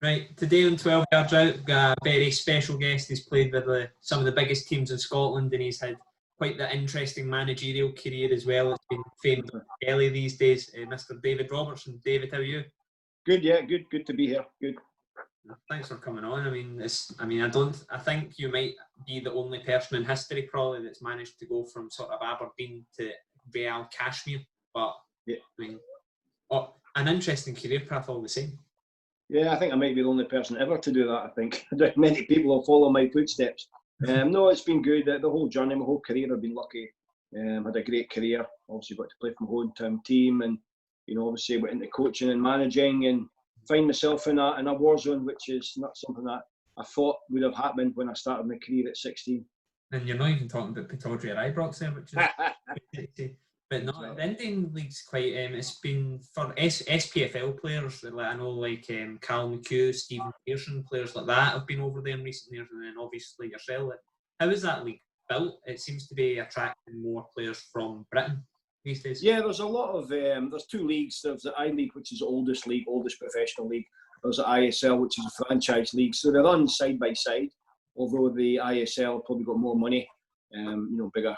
Right, today on 12 Yards Out, got a very special guest. He's played with some of the biggest teams in Scotland, and he's had quite the interesting managerial career as well. It's been famed on telly these days. Mr. David Robertson. David, how are you? Good, yeah, good to be here. Good. Thanks for coming on. I think you might be the only person in history probably that's managed to go from sort of Aberdeen to Real Kashmir. But yeah. An interesting career path all the same. Yeah, I think I might be the only person ever to do that. I think many people will follow my footsteps. No, it's been good. The whole journey, my whole career, I've been lucky. Had a great career. Obviously, got to play for my hometown team, and obviously went into coaching and managing, and find myself in a war zone, which is not something that I thought would have happened when I started my career at 16. And you're not even talking about Pittodrie or Ibrox there, which is. But no, the Indian League's quite. It's been for SPFL players. I know, like Cal McHugh, Stephen Pearson, players like that have been over there in recent years, and then obviously yourself. How is that league built? It seems to be attracting more players from Britain these days. Yeah, there's a lot of. There's two leagues. There's the I League, which is the oldest professional league. There's the ISL, which is a franchise league. So they run side by side. Although the ISL probably got more money, bigger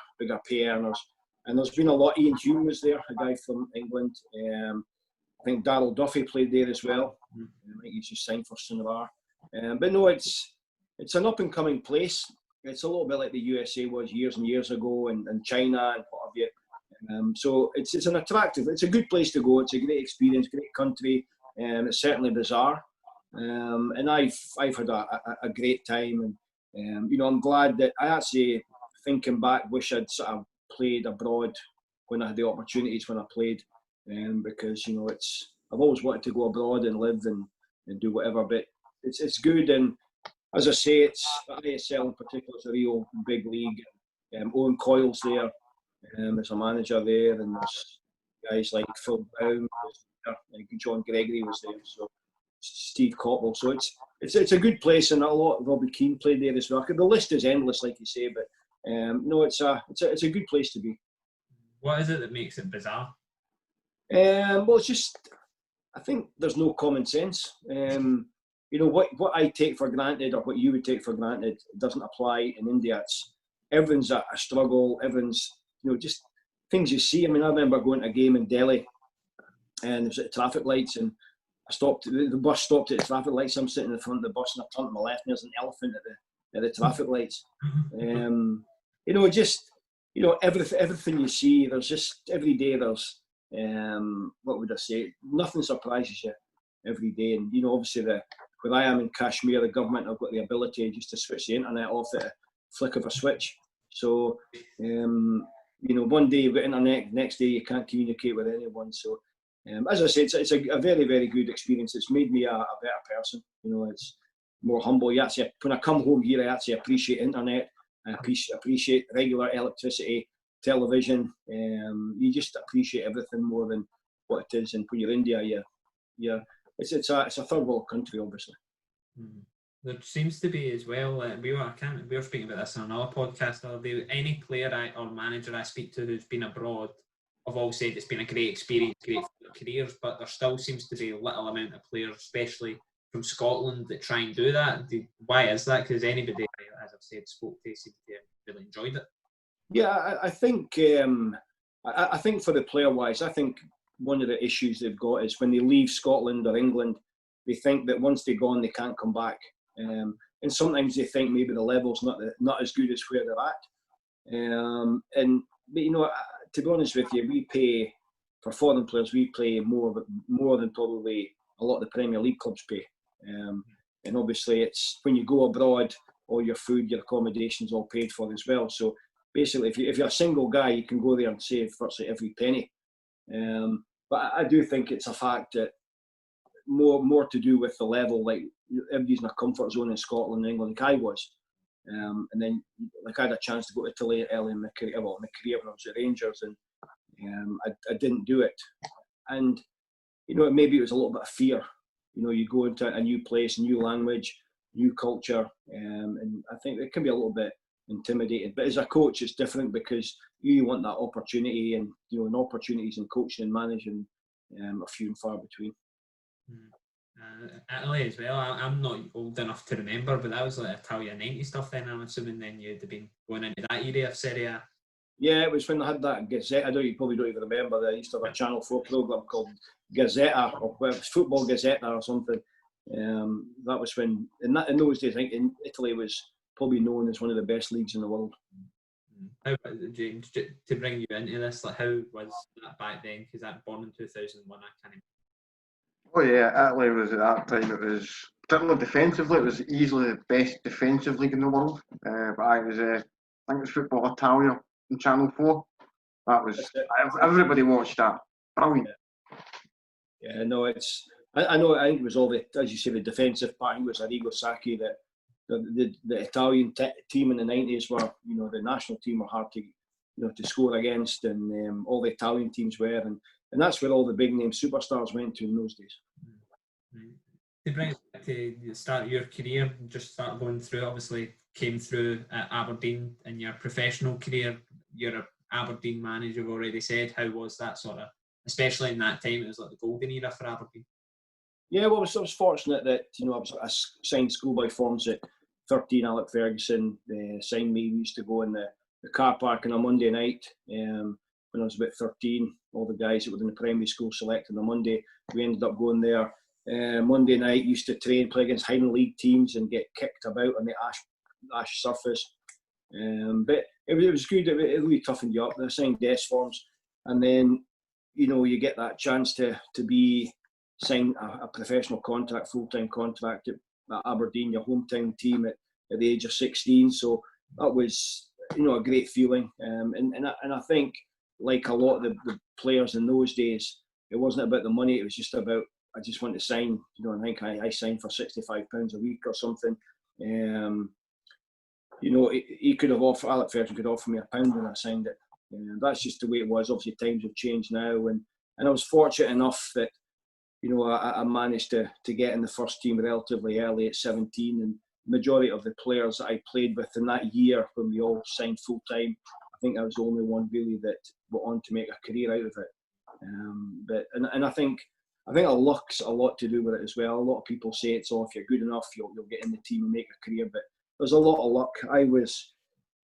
pay earners. And there's been a lot. Ian Hume was there, a guy from England. I think Darryl Duffy played there as well. I think he's just signed for Sunnivar. But no, it's an up and coming place. It's a little bit like the USA was years and years ago, and China and what have you. So it's a good place to go. It's a great experience, great country. It's certainly bizarre, and I've had a great time. And I'm glad that I actually, thinking back, wish I'd sort of played abroad when I had the opportunities when I played, because I've always wanted to go abroad and live and do whatever, but it's good. And as I say, it's ISL in particular, it's a real big league. Owen Coyle's there as a manager there, and there's guys like Phil Brown, John Gregory was there, so Steve Cotwell. So it's a good place, and a lot of Robbie Keane played there as well. The list is endless, like you say, but no, it's a good place to be. What is it that makes it bizarre? Well, it's just, I think there's no common sense. What I take for granted, or what you would take for granted, doesn't apply in India. Everyone's a struggle. Everyone's just things you see. I mean, I remember going to a game in Delhi, and it was at the traffic lights, and I stopped. The bus stopped at the traffic lights. I'm sitting in the front of the bus, and I turned to my left, and there's an elephant at the traffic lights. Everything you see, there's just every day there's what would I say? Nothing surprises you every day. And obviously where I am in Kashmir, the government have got the ability just to switch the internet off at a flick of a switch. So one day you've got internet, next day you can't communicate with anyone. So as I say, it's a very, very good experience. It's made me a better person. It's more humble. When I come home here, I actually appreciate internet. I appreciate regular electricity, television. You just appreciate everything more than what it is. And when you're in India, it's a third world country, obviously. There seems to be as well. We were speaking about this on another podcast the other day. Any player or manager I speak to who's been abroad, I've all said it's been a great experience, great for their careers. But there still seems to be a little amount of players, especially from Scotland, that try and do that. Why is that? Because anybody, as I've said, spoke to seems to really enjoyed it. Yeah, I think I think for the player wise, I think one of the issues they've got is when they leave Scotland or England, they think that once they're gone, they can't come back. And sometimes they think maybe the level's not as good as where they're at. But to be honest with you, we pay for foreign players. We pay more than probably a lot of the Premier League clubs pay. And obviously, it's when you go abroad, all your food, your accommodation's all paid for as well. So basically, if you're a single guy, you can go there and save virtually every penny. But I do think it's a fact that more to do with the level. Like everybody's in a comfort zone in Scotland and England, like I was. And then, like I had a chance to go to Italy early in my career when I was at Rangers, and I didn't do it. And maybe it was a little bit of fear. You go into a new place, new language, new culture, and I think it can be a little bit intimidating. But as a coach, it's different because you want that opportunity, and and opportunities in coaching and managing are few and far between. Italy as well. I'm not old enough to remember, but that was like Italian 90 stuff then. I'm assuming then you'd have been going into that area of Serie A. Yeah, it was when I had that Gazette. I know you probably don't even remember. They used to have a Channel 4 programme called Gazzetta, or well, it was Football Gazzetta or something. That was when, in those days, I think in Italy was probably known as one of the best leagues in the world. How, James, to bring you into this, like how was that back then? Because that born in 2001, I can't. Oh yeah, Italy was at that time. It was particularly defensively. It was easily the best defensive league in the world. But I think it was Football Italia on Channel 4. That was everybody watched that. Brilliant. Yeah, no, it's. I know. I think it was all the, as you say, the defensive part. I think it was Arrigo Sacchi that the Italian team in the 90s were, the national team were hard to, to score against, and all the Italian teams were, and that's where all the big name superstars went to in those days. To bring it back to the start of your career, just start going through, obviously came through at Aberdeen in your professional career. You're an Aberdeen man, as you've already said. How was that sort of, especially in that time, it was like the golden era for Aberdeen? Yeah, well, I was fortunate that, I signed schoolboy forms at 13. Alec Ferguson signed me. We used to go in the car park on a Monday night when I was about 13. All the guys that were in the primary school selected on a Monday. We ended up going there. Monday night, used to train, play against Highland League teams and get kicked about on the ash surface. But it was good. It really toughened you up. I signed desk forms. And then, you get that chance to be sign a professional contract, full-time contract at Aberdeen, your hometown team at the age of 16. So that was, a great feeling. And I think, like a lot of the players in those days, it wasn't about the money. It was just about, I just want to sign. I think I signed for £65 a week or something. He could have offered, Alec Ferguson could offer me £1 when I signed it. That's just the way it was. Obviously, times have changed now, and I was fortunate enough that I managed to get in the first team relatively early at 17, and the majority of the players that I played with in that year when we all signed full time, I think I was the only one really that went on to make a career out of it. But I think luck's a lot to do with it as well. A lot of people say it's if you're good enough, you'll get in the team and make a career, but there's a lot of luck. I was,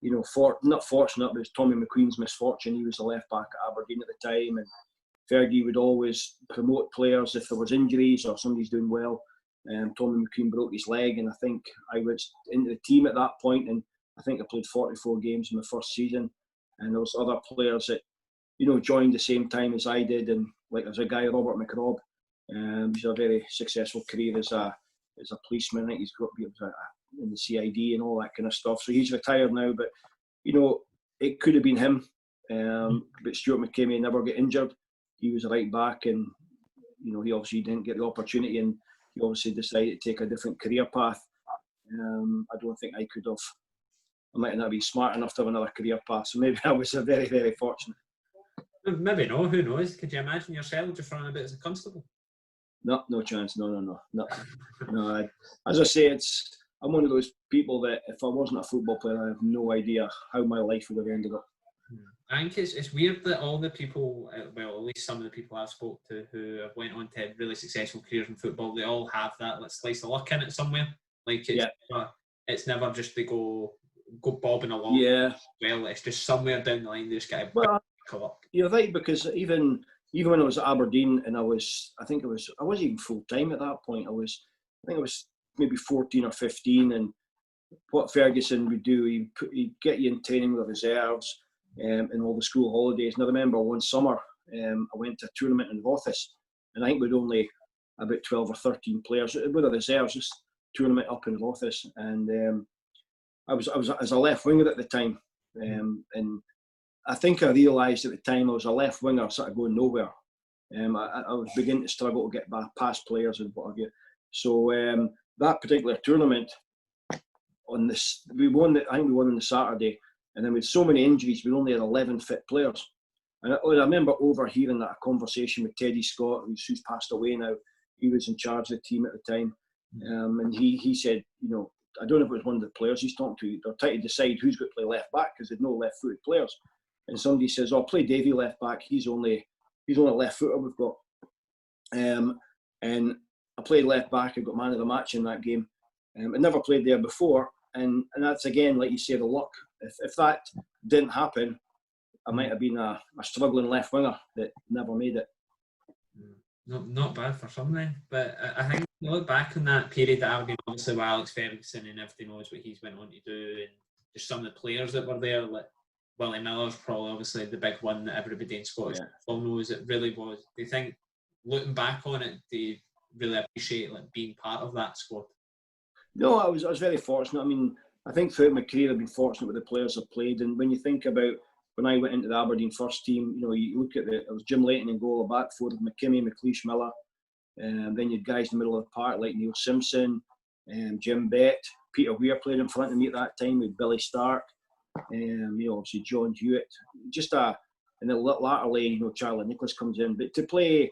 not fortunate, but it was Tommy McQueen's misfortune. He was the left back at Aberdeen at the time, and Fergie would always promote players if there was injuries or somebody's doing well. Tommy McQueen broke his leg, and I think I was into the team at that point, and I think I played 44 games in my first season. And there was other players that, joined the same time as I did, and like there's a guy, Robert McRobb. He's a very successful career as a policeman. I think he's got in the CID and all that kind of stuff. So he's retired now, but it could have been him. But Stuart McKimmie never got injured. He was a right back, and he obviously didn't get the opportunity, and he obviously decided to take a different career path. I don't think I could have. I might not be smart enough to have another career path, so maybe I was very, very fortunate. Maybe no. Who knows? Could you imagine yourself just running a bit as a constable? No chance. No. As I say, I'm one of those people that if I wasn't a football player, I have no idea how my life would have ended up. I think it's weird that all the people, well, at least some of the people I've spoke to who have went on to really successful careers in football, they all have that slice of luck in it somewhere. Like it's never just they go bobbing along. Yeah. Well, it's just somewhere down the line they just get a luck. You're right, because even when I was at Aberdeen and I wasn't even full time at that point. I think I was maybe 14 or 15, and what Ferguson would do, he'd get you in training with the reserves. And all the school holidays. And I remember one summer, I went to a tournament in Rothes, and I think we'd only about 12 or 13 players with the reserves, just tournament up in Rothes. And I was as a left winger at the time, and I think I realised at the time I was a left winger, sort of going nowhere. I was beginning to struggle to get past players and what have you. So that particular tournament, we won on the Saturday. And then with so many injuries, we only had 11 fit players. And I remember overhearing a conversation with Teddy Scott, who's passed away now. He was in charge of the team at the time. And he said, I don't know if it was one of the players he's talking to. They're trying to decide who's going to play left back because there's no left-footed players. And somebody says, play Davy left back. He's only left footer we've got. And I played left back. I got man of the match in that game. I never played there before, and that's again, like you say, the luck. If that didn't happen, I might have been a struggling left winger that never made it. Not bad for some then, but I think you look back on that period that Aberdeen, obviously with Alex Ferguson, and everybody knows what he's went on to do, and just some of the players that were there, like Willie Miller's probably obviously the big one that everybody in Scottish football knows. It really was. Do you think, looking back on it, do you really appreciate like being part of that squad? No, I was very fortunate. I mean, I think throughout my career I've been fortunate with the players I've played, and when you think about when I went into the Aberdeen first team, you look at it was Jim Leighton in goal, a back four of McKimmie, McLeish, Miller, and then you had guys in the middle of the park like Neil Simpson, Jim Bett, Peter Weir played in front of me at that time with Billy Stark, obviously John Hewitt. And then latterly, Charlie Nicholas comes in. But to play,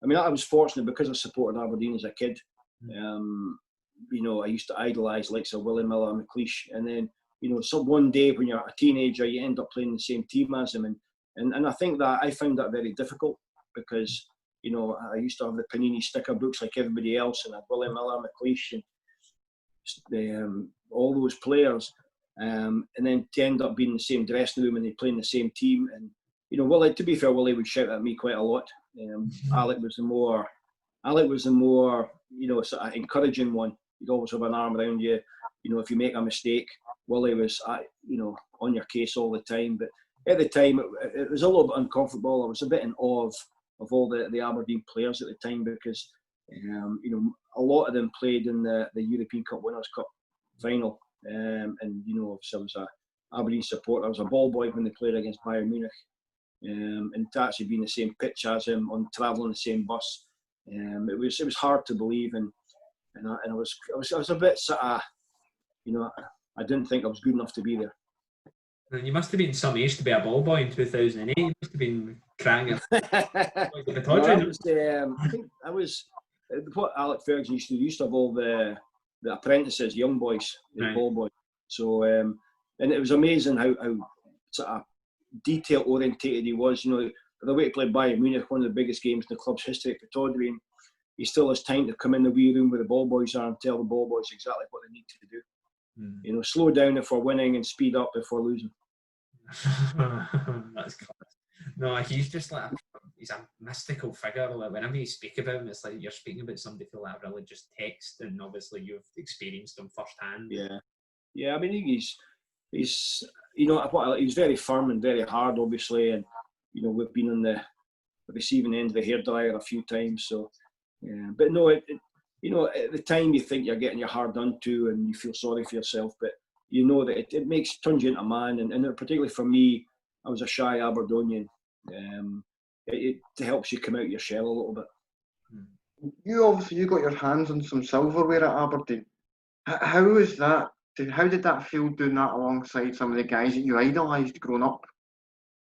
I mean, I was fortunate because I supported Aberdeen as a kid. I used to idolise likes of Willie Miller and McLeish, and then so one day when you're a teenager, you end up playing the same team as them, and I think that I found that very difficult because I used to have the Panini sticker books like everybody else, and I had Willie Miller, McLeish, and all those players, and then to end up being in the same dressing room and they play in the same team, and Willie, to be fair, Willie would shout at me quite a lot. Alec was the more sort of encouraging one. He'd always have an arm around you. If you make a mistake, Willie was, on your case all the time. But at the time, it was a little bit uncomfortable. I was a bit in awe of all the Aberdeen players at the time because, a lot of them played in the European Cup Winners' Cup final. So I was a Aberdeen supporter. I was a ball boy when they played against Bayern Munich. And to actually be in the same pitch as him, on travelling the same bus, it was hard to believe, and I was a bit sort of, I didn't think I was good enough to be there. And you must have been some age to be a ball boy in 2008. You must have been crying. I was what Alec Ferguson used to have all the apprentices, young boys, the ball boys. So and it was amazing how sort of detail orientated he was. The way he played Bayern Munich, one of the biggest games in the club's history at Pittodrie, and he still has time to come in the wee room where the ball boys are and tell the ball boys exactly what they need to do. Slow down if we're winning and speed up if we're losing. That's class. No, he's just like he's a mystical figure. Like whenever you speak about him, it's like you're speaking about somebody through like a religious text, and obviously you've experienced him firsthand. Yeah. I mean, he's he's very firm and very hard, obviously, and we've been on the receiving end of the hairdryer a few times. So, but no, at the time you think you're getting your hard done to, and you feel sorry for yourself, but that it turns you into a man, and particularly for me, I was a shy Aberdonian. It helps you come out of your shell a little bit. You got your hands on some silverware at Aberdeen. How was that? How did that feel doing that alongside some of the guys that you idolised growing up?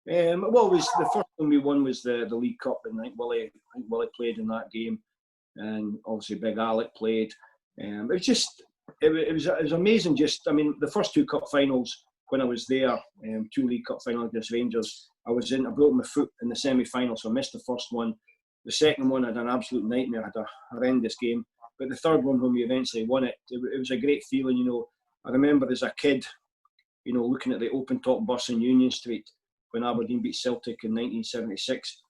Well, it was the first one we won was the League Cup, and I think Willie played in that game, and obviously Big Alec played. It was amazing. The first two cup finals when I was there, 2 League Cup finals against Rangers, I broke my foot in the semi-final, so I missed the first one. The second one I had an absolute nightmare. I had a horrendous game. But the third one, when we eventually won it, it was a great feeling. I remember as a kid, looking at the open top bus in Union Street when Aberdeen beat Celtic in 1976.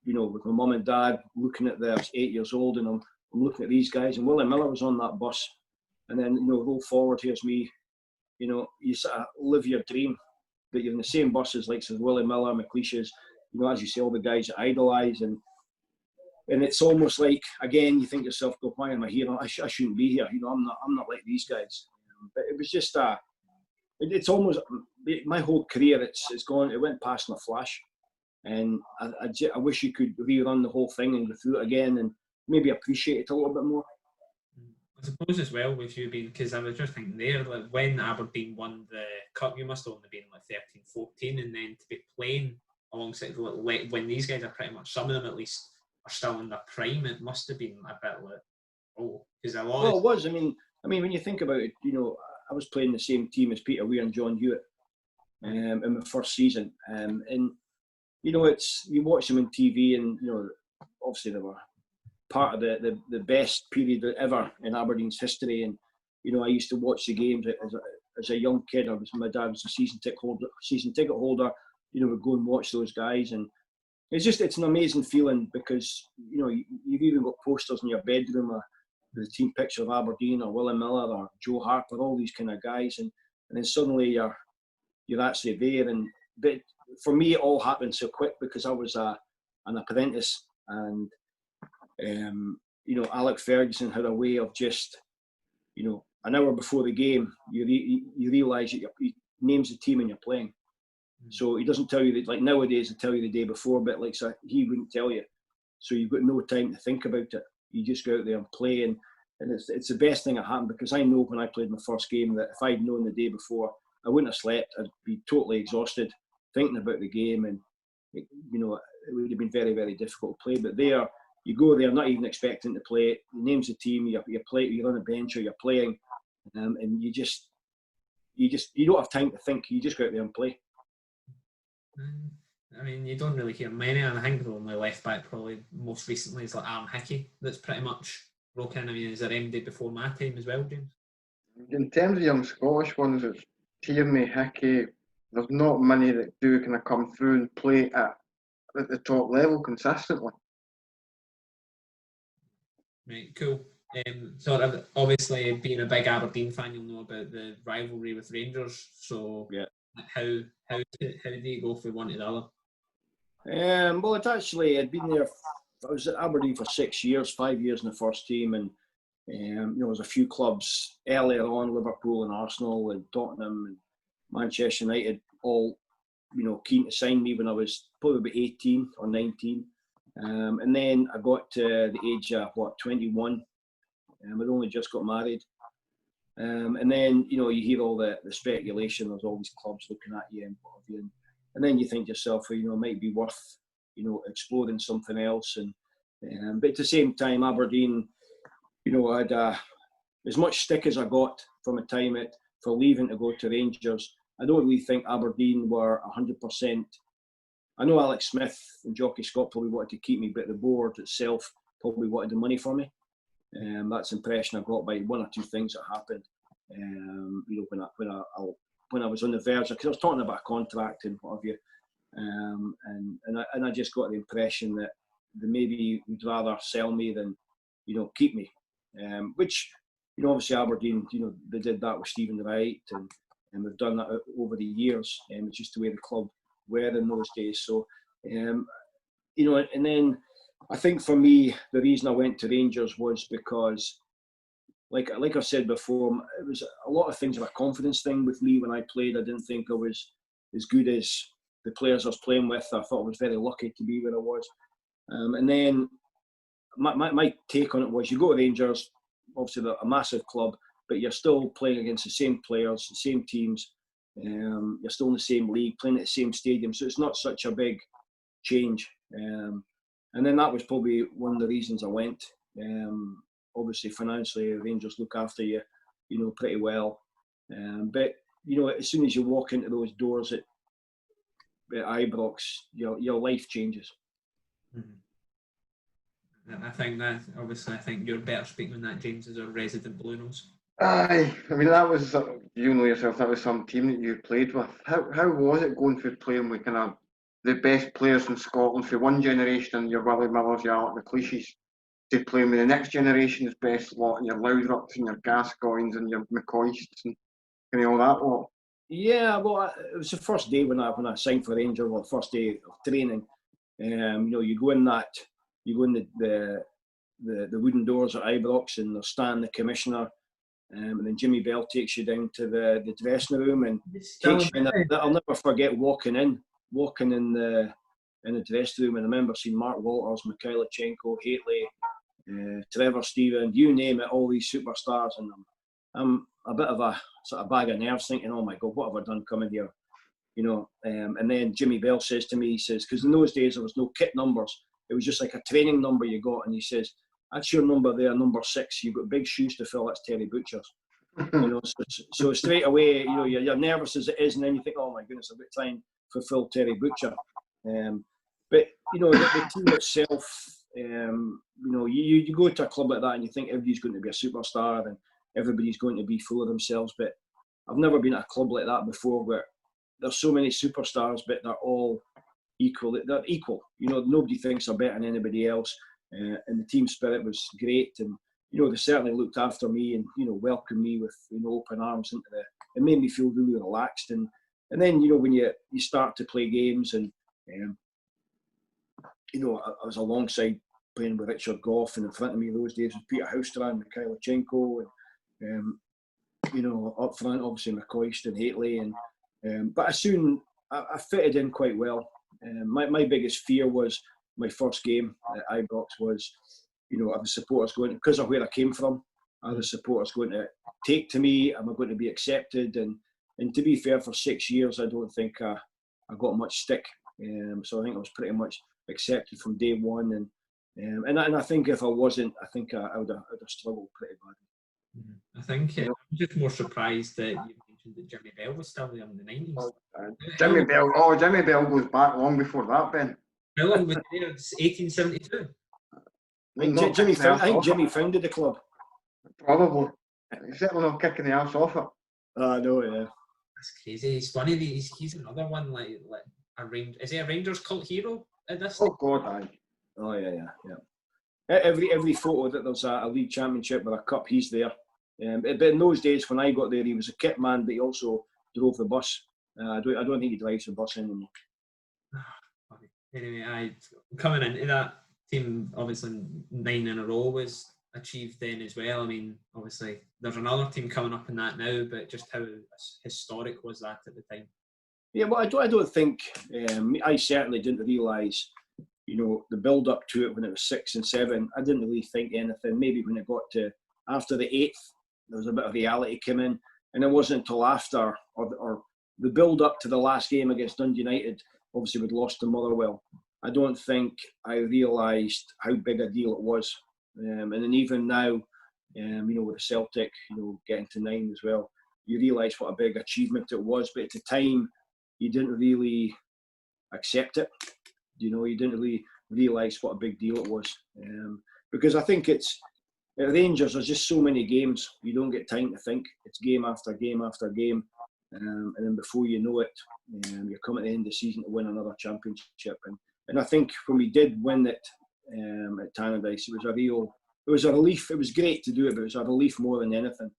With my mum and dad looking at I was 8 years old, and I'm looking at these guys, and Willie Miller was on that bus. And then, roll forward, here's me. You sort of live your dream that you're in the same buses like Willie Miller, McLeish's, as you say, all the guys that idolise, and it's almost like, again, you think to yourself, why am I here? I shouldn't be here. I'm not like these guys. But it was just it's almost my whole career. It's gone. It went past in a flash, and I wish you could rerun the whole thing and go through it again and maybe appreciate it a little bit more. I suppose as well with you being, because I was just thinking there, like when Aberdeen won the cup, you must have only been like 13, 14, and then to be playing alongside when these guys are pretty much, some of them at least, are still in their prime, it must have been a bit like, because a lot. Well, it was. I mean, when you think about it, I was playing the same team as Peter Weir and John Hewitt in my first season, and you watch them on TV, and obviously they were part of the best period ever in Aberdeen's history. And I used to watch the games as a young kid. My dad was a season ticket holder. We'd go and watch those guys, and it's an amazing feeling because you've even got posters in your bedroom with a team picture of Aberdeen or Willie Miller or Joe Harper, all these kind of guys, and then suddenly you're actually there. But for me, it all happened so quick because I was an apprentice, and Alec Ferguson had a way of just an hour before the game you realise that he names the team and you're playing. So he doesn't tell you that, like nowadays they tell you the day before, but he wouldn't tell you. So you've got no time to think about it. You just go out there and play, and it's the best thing that happened because I know when I played my first game that if I'd known the day before, I wouldn't have slept. I'd be totally exhausted thinking about the game, and it would have been very, very difficult to play. But there, you go there not even expecting to play. He names the team, you play, you're on a bench or you're playing, and you don't have time to think. You just go out there and play. I mean, you don't really hear many, and I think the only left back probably most recently is like Aaron Hickey that's pretty much broke in. I mean, is there MD before my time as well, James? In terms of young Scottish ones, it's Tierney, Hickey. There's not many that do kind of come through and play at the top level consistently. Right, cool. So obviously being a big Aberdeen fan, you'll know about the rivalry with Rangers. So yeah. How do you go from one to the other? Well, I'd been there. I was at Aberdeen for 6 years, 5 years in the first team, and there was a few clubs earlier on, Liverpool and Arsenal and Tottenham and Manchester United, all keen to sign me when I was probably about 18 or 19, and then I got to the age of 21. I'd only just got married. And then, you hear all the speculation, there's all these clubs looking at you and what have you. And then you think to yourself, it might be worth, exploring something else. But at the same time, Aberdeen, I had as much stick as I got from a time for leaving to go to Rangers. I don't really think Aberdeen were 100%. I know Alex Smith and Jockey Scott probably wanted to keep me, but the board itself probably wanted the money for me. That's the impression I got by one or two things that happened. When I was on the verge, because I was talking about a contract and what have you, and I just got the impression that they maybe would rather sell me than keep me. Which obviously Aberdeen, they did that with Stephen Wright, and we've done that over the years. It's just the way the club were in those days. So and then. I think for me, the reason I went to Rangers was because, like I've said before, it was a lot of things of a confidence thing with me when I played. I didn't think I was as good as the players I was playing with. I thought I was very lucky to be where I was. And then my take on it was, you go to Rangers, obviously they're a massive club, but you're still playing against the same players, the same teams. You're still in the same league, playing at the same stadium. So it's not such a big change. And then that was probably one of the reasons I went. Obviously, financially, Rangers look after you, pretty well. But as soon as you walk into those doors at Ibrox, your life changes. Mm-hmm. I think you're better speaking on that, James, as a resident Blue Nose. Aye, I mean that was yourself. That was some team that you played with. How was it going for playing with kind of the best players in Scotland for one generation, and your Willie Millers, your Alec McLeish's, to playing with the next generation's best lot, and your Laudrups and your Gascoignes and your McCoists and all that lot? Yeah, well, it was the first day when I signed for Rangers, well, first day of training. You go in the wooden doors at Ibrox, and there's Stan, the commissioner, and then Jimmy Bell takes you down to the dressing room and takes you in. I'll never forget walking in the dressing room, and I remember seeing Mark Walters, Mikhailichenko, Haitley, Trevor Stephen, you name it, all these superstars, and I'm a bit of a sort of bag of nerves thinking, oh my God, what have I done coming here? And then Jimmy Bell says to me, he says, because in those days there was no kit numbers, it was just like a training number you got, and he says, that's your number there, number 6, you've got big shoes to fill, that's Terry Butcher's. So straight away, you're nervous as it is, and then you think, oh my goodness, I've got time to fulfill Terry Butcher. But the team itself, You go to a club like that and you think everybody's going to be a superstar and everybody's going to be full of themselves. But I've never been at a club like that before where there's so many superstars, but they're all equal. They're equal. Nobody thinks they're better than anybody else. And the team spirit was great. And, they certainly looked after me and, welcomed me with, open arms into it made me feel really relaxed. And then, when you start to play games and, I was alongside playing with Richard Gough, and in front of me those days was Peter Houstrand, Mikhailichenko, and up front obviously McCoist and Haitley, but I fitted in quite well. My biggest fear was my first game at Ibrox was, are the supporters going, because of where I came from, are the supporters going to take to me? Am I going to be accepted? And to be fair, for 6 years, I don't think I got much stick. So I think I was pretty much accepted from day one. And I think if I wasn't, I think I would have struggled pretty badly. I think I'm just more surprised that you mentioned that Jimmy Bell was still there in the 90s. Jimmy Bell goes back long before that, Ben. How long was he there? It's 1872. I think Jimmy founded the club. Probably. He's certainly not kicking the arse off it. No, yeah. That's crazy. He's one of these. He's another one like a Rangers. Is he a Rangers cult hero at this stage? Oh God, aye. Oh yeah. Every photo that there's a league championship or a cup, he's there. But in those days when I got there, he was a kit man, but he also drove the bus. I don't think he drives the bus anymore. Anyway, coming into that team, obviously 9 in a row was achieved then as well. I mean, obviously there's another team coming up in that now, but just how historic was that at the time? Yeah, well, I don't think I certainly didn't realise, the build up to it when it was 6 and 7. I didn't really think anything. Maybe when it got to after the 8th, there was a bit of reality came in, and it wasn't until after or the build up to the last game against Dundee United. Obviously, we'd lost to Motherwell. I don't think I realised how big a deal it was. And then even now, with the Celtic, getting to 9 as well, you realise what a big achievement it was. But at the time, you didn't really accept it. You didn't really realise what a big deal it was. Because I think at Rangers, there's just so many games. You don't get time to think. It's game after game after game. And then before you know it, you're coming to the end of the season to win another championship. And I think when we did win it at Tannadice, it was a relief. It was great to do it, but it was a relief more than anything,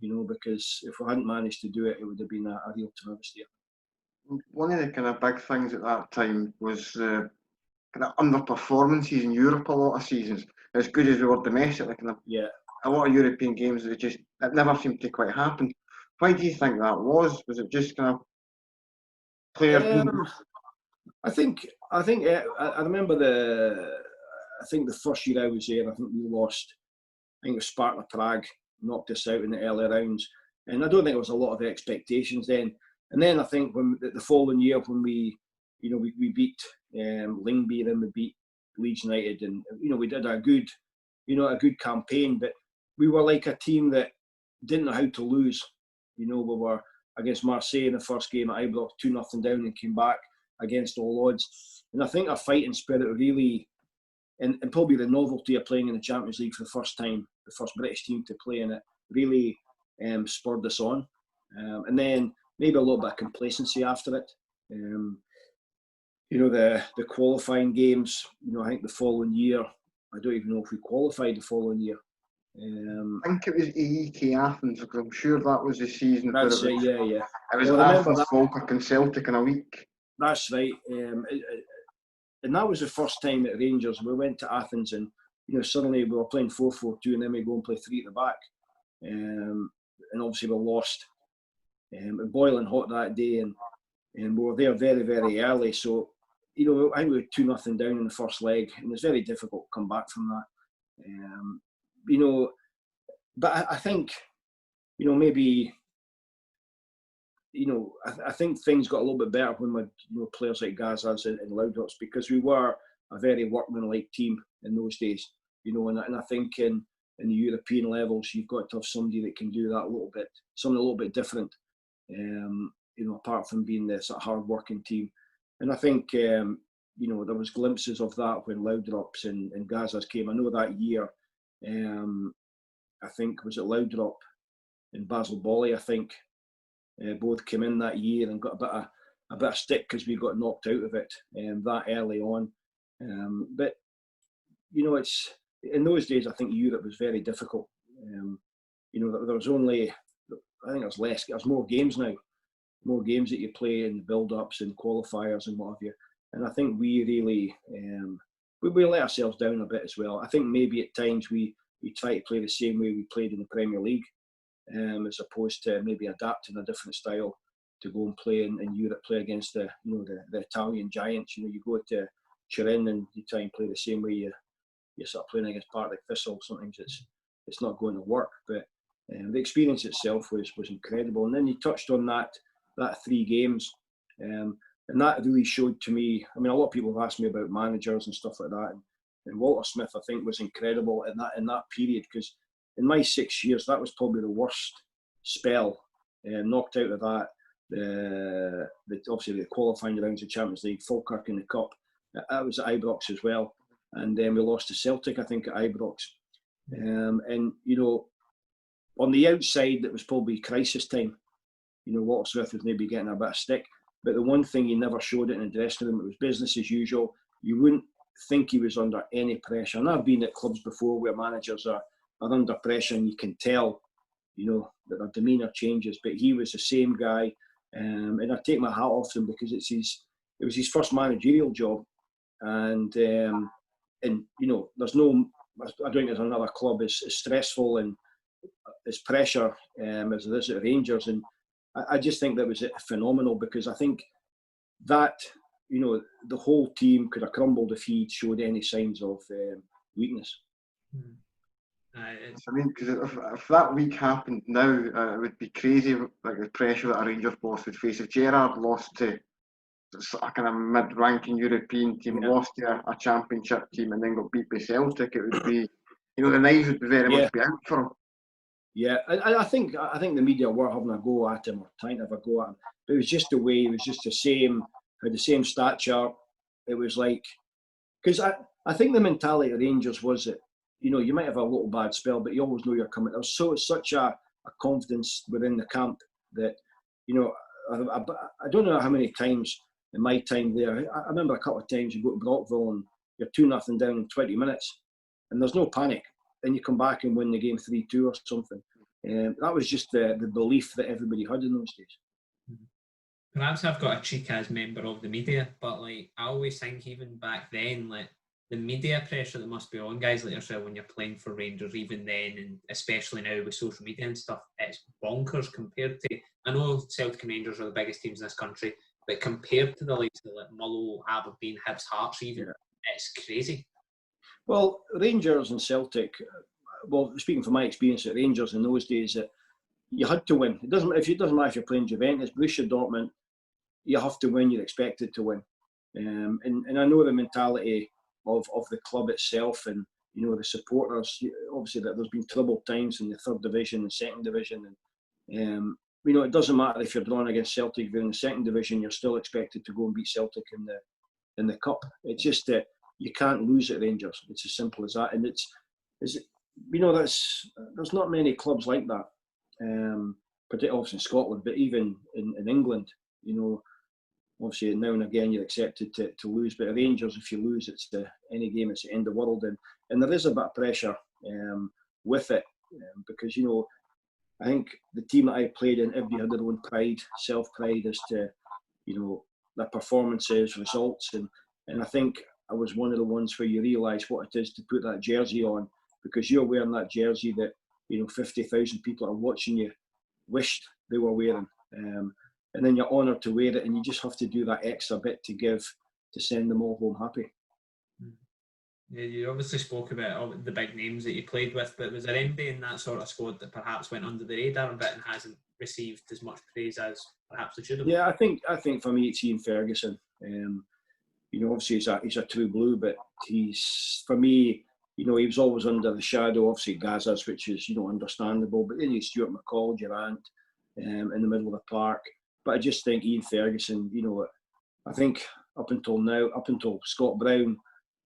because if we hadn't managed to do it, it would have been a real travesty. One of the kind of big things at that time was kind of underperformances in Europe a lot of seasons. As good as we were domestically, a lot of European games, it never seemed to quite happen. Why do you think that was? Was it just kind of players? I think I remember I think the first year I was there, I think we lost. I think it was Sparta Prague knocked us out in the early rounds, and I don't think there was a lot of expectations then. And then I think when the following year when we beat Lyngby, then we beat Leeds United, and we did a good campaign, but we were like a team that didn't know how to lose. We were against Marseille in the first game at Ibrox, 2-0 down, and came back against all odds. And I think our fighting spirit really, and probably the novelty of playing in the Champions League for the first time, the first British team to play in it, really spurred us on. And then maybe a little bit of complacency after it. The qualifying games, I think the following year, I don't even know if we qualified the following year. I think it was AEK Athens, because I'm sure that was the season. That's it, yeah. It was Athens, Falkirk and Celtic in a week. That's right. And that was the first time at Rangers. We went to Athens and, suddenly we were playing 4-4-2 and then we go and play 3 at the back. And obviously we lost. Boiling hot that day and we were there very, very early. So, I think we were 2-0 down in the first leg and it's very difficult to come back from that. But I think, maybe, I think things got a little bit better when we, players like Gazas and Laudrup, because we were a very workmanlike team in those days, and I think in the European levels, you've got to have somebody that can do that something a little bit different, apart from being this hard-working team. And I think, there was glimpses of that when Laudrups and Gazas came. I know that year, I think, was it Laudrup and Basil Bolly, I think, both came in that year and got a bit of stick because we got knocked out of it that early on. But, it's in those days, I think Europe was very difficult. There was only, I think there's more games now, more games that you play in the build-ups and qualifiers and what have you. And I think we really, we let ourselves down a bit as well. I think maybe at times we try to play the same way we played in the Premier League, as opposed to maybe adapting a different style to go and play in Europe, play against the Italian giants. You go to Turin and you try and play the same way you're sort of playing against Partick Thistle. Sometimes it's not going to work. But the experience itself was incredible. And then you touched on that 3 games, and that really showed to me. I mean, a lot of people have asked me about managers and stuff like that, and Walter Smith, I think, was incredible in that period, because in my 6 years, that was probably the worst spell. Knocked out of that, obviously the qualifying rounds of Champions League, Falkirk in the Cup. That was at Ibrox as well, and then we lost to Celtic, I think, at Ibrox. And on the outside, it was probably crisis time. Walter Smith was maybe getting a bit of stick, but the one thing he never showed it in the dressing room, it was business as usual. You wouldn't think he was under any pressure. And I've been at clubs before where managers are under pressure, and you can tell, that their demeanour changes. But he was the same guy, and I take my hat off to him, because it was his first managerial job, and there's no, I don't think there's another club as stressful and as pressure as it is at Rangers. And I just think that was phenomenal, because I think that, the whole team could have crumbled if he'd showed any signs of weakness. I mean, because if that week happened now, it would be crazy, like the pressure that a Rangers boss would face. If Gerrard lost to a kind of mid-ranking European team, lost to a championship team, and then got beat by Celtic, it would be, the knives would very much be out for him. Yeah, I think the media were having a go at him, or trying to have a go at him. But it was just the way, it was just the same, had the same stature. It was like, because I think the mentality of Rangers was that, you might have a little bad spell, but you always know you're coming. There was such a confidence within the camp that, I don't know how many times in my time there, I remember a couple of times you go to Brockville and you're 2-0 down in 20 minutes, and there's no panic. Then you come back and win the game 3-2 or something. That was just the belief that everybody had in those days. Perhaps I've got a cheek as member of the media, but I always think even back then, the media pressure that must be on guys like yourself when you're playing for Rangers, even then, and especially now with social media and stuff, it's bonkers compared to, I know Celtic and Rangers are the biggest teams in this country, but compared to the likes of Mullow, Aberdeen, Hibs, Hearts even, it's crazy. Well, Rangers and Celtic, speaking from my experience at Rangers in those days, that you had to win. It doesn't matter if you're playing Juventus, Borussia Dortmund, you have to win, you're expected to win. And I know the mentality of the club itself, and the supporters. Obviously, that there's been troubled times in the 3rd division and 2nd division, and it doesn't matter if you're drawn against Celtic. If you're in the 2nd division, you're still expected to go and beat Celtic in the cup. It's just that you can't lose at Rangers. It's as simple as that, and there's not many clubs like that, particularly obviously in Scotland, but even in England, obviously now and again you're accepted to lose, but at Rangers, if you lose, it's any game, it's the end of the world, and there is a bit of pressure with it, because I think the team that I played in, everybody had their own pride, self-pride as to their performances, results, and I think I was one of the ones where you realise what it is to put that jersey on, because you're wearing that jersey that 50,000 people are watching you wished they were wearing. And then you're honoured to wear it, and you just have to do that extra bit to send them all home happy. Yeah, you obviously spoke about all the big names that you played with, but was there anybody in that sort of squad that perhaps went under the radar a bit and hasn't received as much praise as perhaps they should have? Yeah, I think for me it's Ian Ferguson. Obviously he's a true blue, but for me, he was always under the shadow, obviously Gazas, which is understandable, but then you Stuart McCall, Durant, in the middle of the park. But I just think Ian Ferguson, I think up until now, up until Scott Brown,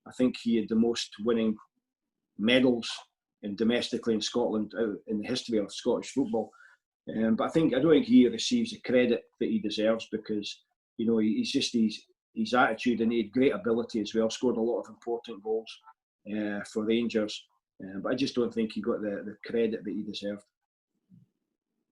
I think he had the most winning medals domestically in Scotland in the history of Scottish football. But I don't think he receives the credit that he deserves, because he's just his attitude, and he had great ability as well. Scored a lot of important goals for Rangers, but I just don't think he got the credit that he deserved.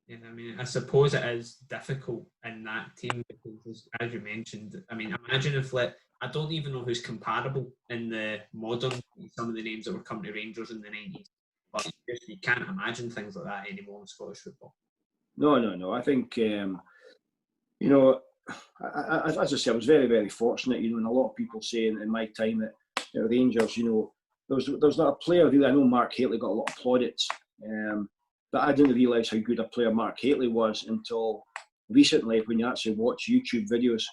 Yeah, I mean, I suppose it is difficult in that team because, as you mentioned, I mean, imagine if I don't even know who's comparable in the modern, some of the names that were coming to Rangers in the 90s, but you can't imagine things like that anymore in Scottish football. No. I think, as I say, I was very, very fortunate, and a lot of people say in my time at Rangers, there's not a player really. I know Mark Hateley got a lot of plaudits, but I didn't realise how good a player Mark Hateley was until recently, when you actually watch YouTube videos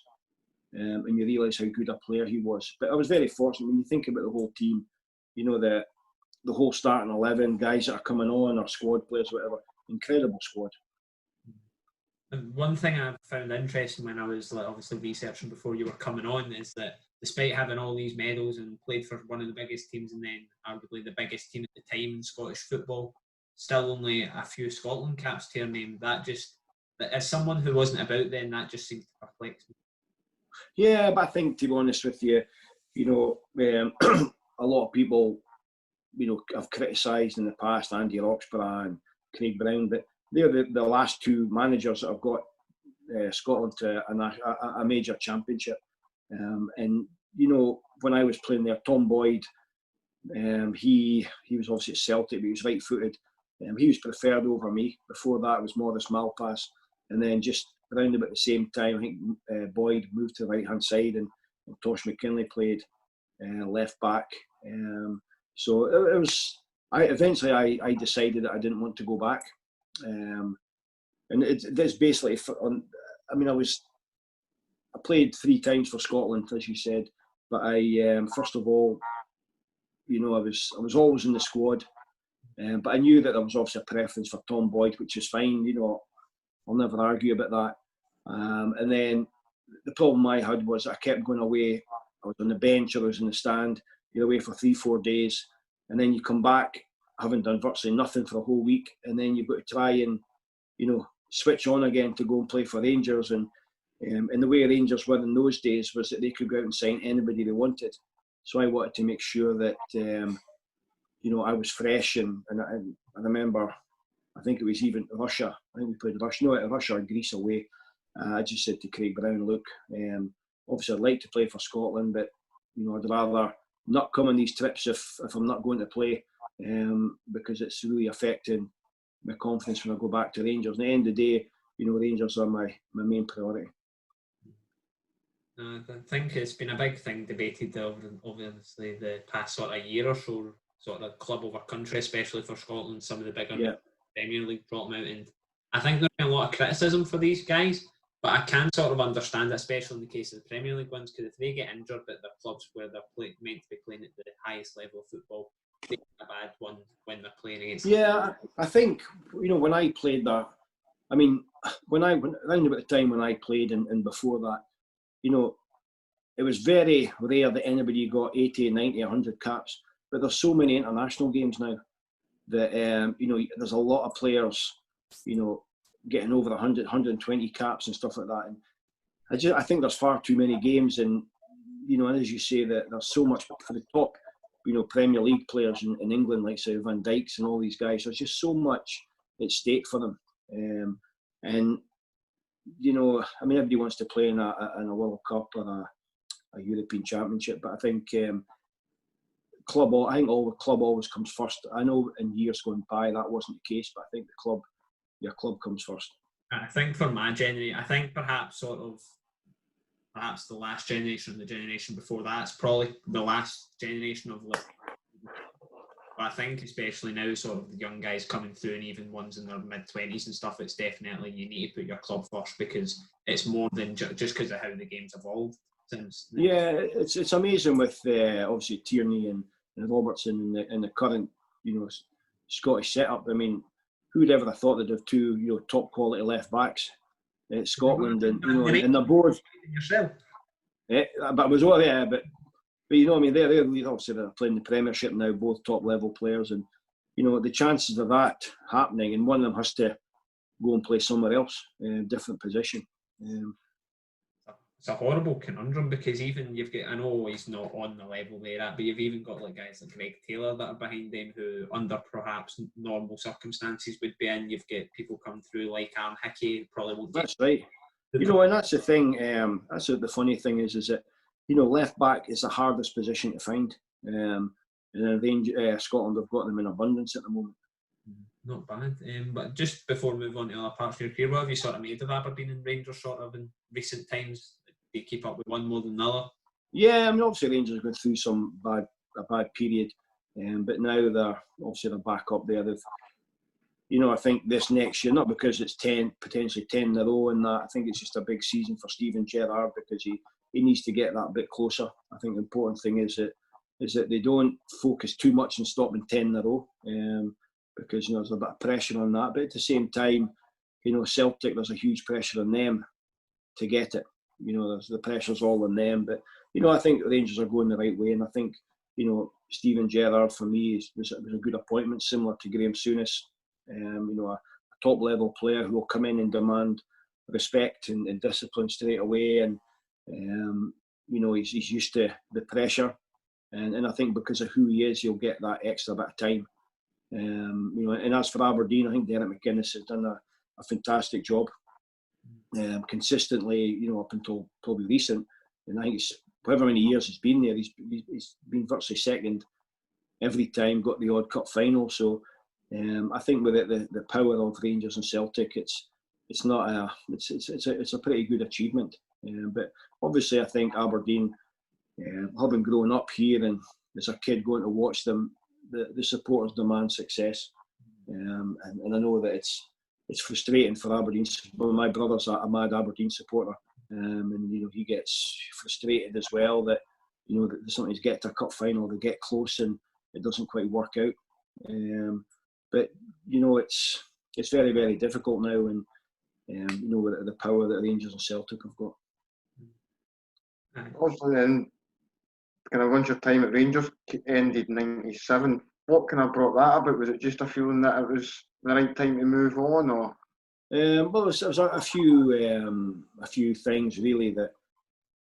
and you realise how good a player he was. But I was very fortunate when you think about the whole team, the whole starting 11, guys that are coming on, or squad players, whatever. Incredible squad. And one thing I found interesting when I was obviously researching before you were coming on is that despite having all these medals and played for one of the biggest teams and then arguably the biggest team at the time in Scottish football, still only a few Scotland caps to your name. That just, as someone who wasn't about then, that just seemed to perplex me. Yeah, but I think, to be honest with you, a lot of people, have criticised in the past Andy Roxburgh and Craig Brown, but they're the last two managers that have got Scotland to a major championship. And when I was playing there, Tom Boyd, he was obviously at Celtic, but he was right-footed. He was preferred over me. Before that, it was Maurice Malpass, and then just around about the same time, I think Boyd moved to the right-hand side, and Tosh McKinley played left back. So it was. Eventually I decided that I didn't want to go back, and it's basically. I played 3 times for Scotland, as you said, but I first of all, I was always in the squad, but I knew that there was obviously a preference for Tom Boyd, which is fine. I'll never argue about that. And then the problem I had was I kept going away. I was on the bench, or I was in the stand. You're away for 3-4 days, and then you come back having done virtually nothing for a whole week, and then you've got to try and switch on again to go and play for Rangers. And the way Rangers were in those days was that they could go out and sign anybody they wanted. So I wanted to make sure that I was fresh, and I remember, I think it was even Russia. I think we played Russia. No, Russia or Greece away. I just said to Craig Brown, look, obviously I'd like to play for Scotland, but I'd rather not come on these trips if I'm not going to play, because it's really affecting my confidence when I go back to Rangers. And at the end of the day, Rangers are my main priority. I think it's been a big thing debated over obviously the past sort of year or so, sort of club over country, especially for Scotland. Some of the bigger Premier League brought them out, and I think there's been a lot of criticism for these guys, but I can sort of understand it, especially in the case of the Premier League ones, because if they get injured at their clubs where they're meant to be playing at the highest level of football, they get a bad one when they're playing against them. I think, when I played that, I mean, around about the time when I played and before that, it was very rare that anybody got 80, 90, 100 caps. But there's so many international games now that, there's a lot of players, getting over 100, 120 caps and stuff like that. And I think there's far too many games. And, as you say, that there's so much for the top, Premier League players in England, like say Van Dijk's and all these guys. There's just so much at stake for them. And everybody wants to play in a World Cup or a European Championship, but I think club always comes first. I know in years going by that wasn't the case, but I think your club comes first. I think for my generation, I think perhaps the last generation and the generation before that's probably the last generation of. But I think especially now, sort of the young guys coming through, and even ones in their mid-20s and stuff, it's definitely you need to put your club first, because it's more than just because of how the game's evolved since. Yeah, it's amazing with obviously Tierney and Robertson and the current Scottish setup. I mean, who would ever have thought they'd have 2 top quality left backs at Scotland, and and the board. Yourself. But I was over there. But you know, I mean, they're obviously they're playing the Premiership now, both top level players, and you know the chances of that happening, and one of them has to go and play somewhere else, different position. It's a horrible conundrum because even you've got, I know he's not on the level they're at, but you've even got like guys like Greg Taylor that are behind him who, under perhaps normal circumstances, would be in. You've got people come through like Aaron Hickey, probably won't. That's right. You know, and that's the thing. That's the funny thing is that you know left back is the hardest position to find. And Scotland have got them in abundance at the moment. Not bad. But just before we move on to other parts of your career, what have you sort of made of Aberdeen and Rangers sort of in recent times? Do you keep up with one more than another? Yeah, I mean, obviously Rangers are going through a bad period, but now they're back up there. You know, I think this next year, not because it's potentially 10 in a row and that, I think it's just a big season for Steven Gerrard because he needs to get that bit closer. I think the important thing is that they don't focus too much on stopping 10 in a row, because, you know, there's a bit of pressure on that. But at the same time, you know, Celtic, there's a huge pressure on them to get it. You know, the pressure's all on them. But, you know, I think the Rangers are going the right way. And I think, you know, Steven Gerrard, for me, was a good appointment, similar to Graham Souness. You know, a top-level player who will come in and demand respect and discipline straight away. And, you know, he's used to the pressure. And I think because of who he is, he'll get that extra bit of time. You know, and as for Aberdeen, I think Derek McInnes has done a fantastic job. Consistently, you know, up until probably recent, and I think it's however many years he's been there, he's been virtually second every time, got the odd cup final. So I think with it, the power of Rangers and Celtic, it's a pretty good achievement. But obviously, I think Aberdeen, having grown up here and as a kid going to watch them, the supporters demand success, and I know that it's frustrating for Aberdeen. Well, my brother's a mad Aberdeen supporter, and you know he gets frustrated as well that you know that sometimes get to a cup final, they get close and it doesn't quite work out. But you know it's very, very difficult now, and you know the power that Rangers and Celtic have got. Obviously, then kind of once your time at Rangers ended in '97, what kind of brought that about? Was it just a feeling that it was the right time to move on, or? Well, there was a few things really that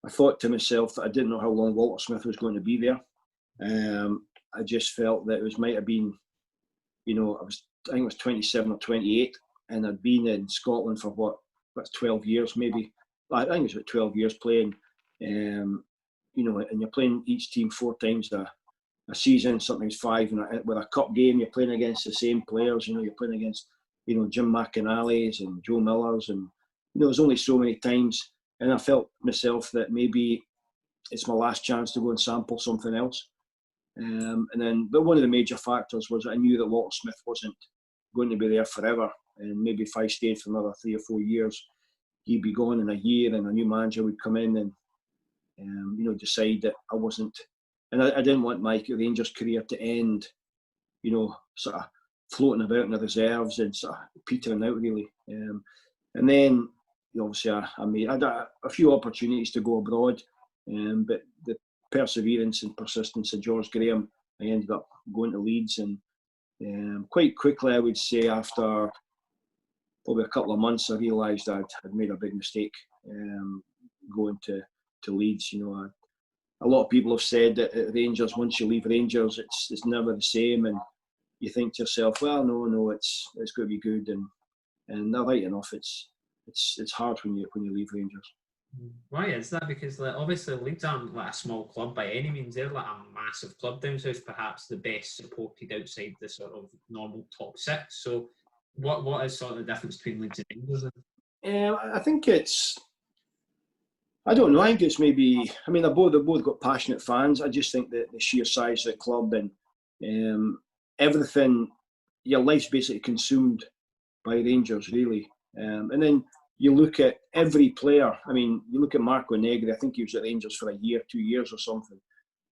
I thought to myself that I didn't know how long Walter Smith was going to be there. I just felt that it might have been, you know, I think it was 27 or 28, and I'd been in Scotland for 12 years maybe. I think it was about 12 years playing. You know, and you're playing each team 4 times a season, sometimes 5. And with a cup game, you're playing against the same players. You know, you're playing against, you know, Jim McInally's and Joe Miller's, and you know, there's only so many times. And I felt myself that maybe it's my last chance to go and sample something else. But one of the major factors was I knew that Walter Smith wasn't going to be there forever, and maybe if I stayed for another 3 or 4 years, he'd be gone in a year, and a new manager would come in and you know, decide that I wasn't, and I didn't want my Rangers career to end, you know, sort of floating about in the reserves and sort of petering out really. And then obviously I had a few opportunities to go abroad, but the perseverance and persistence of George Graham, I ended up going to Leeds, and quite quickly, I would say after probably a couple of months, I realised I'd made a big mistake going to Leeds. You know, a lot of people have said that at Rangers, once you leave Rangers, it's never the same, and you think to yourself, well, no, it's going to be good, and they're right enough. It's hard when you leave Rangers. Why is that? Because like, obviously Leeds aren't like a small club by any means. They're like a massive club down south, perhaps the best supported outside the sort of normal top 6. So what is sort of the difference between Leeds and Rangers? I think I don't know. I think it's maybe. I mean, they've both got passionate fans. I just think that the sheer size of the club and everything, your life's basically consumed by Rangers, really. And then you look at every player. I mean, you look at Marco Negri. I think he was at Rangers for a year, 2 years or something.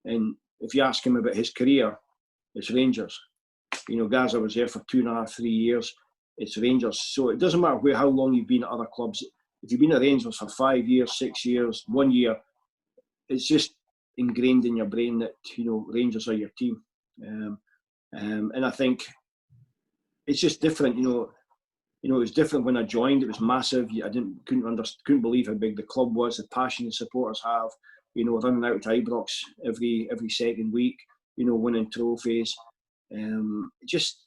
And if you ask him about his career, it's Rangers. You know, Gaza was there for 2.5, 3 years. It's Rangers. So it doesn't matter how long you've been at other clubs. If you've been at Rangers for 5 years, 6 years, 1 year, it's just ingrained in your brain that, you know, Rangers are your team. And I think it's just different, you know, it was different when I joined. It was massive. I couldn't believe how big the club was, the passion the supporters have. You know, running out to Ibrox every second week. You know, winning trophies. Just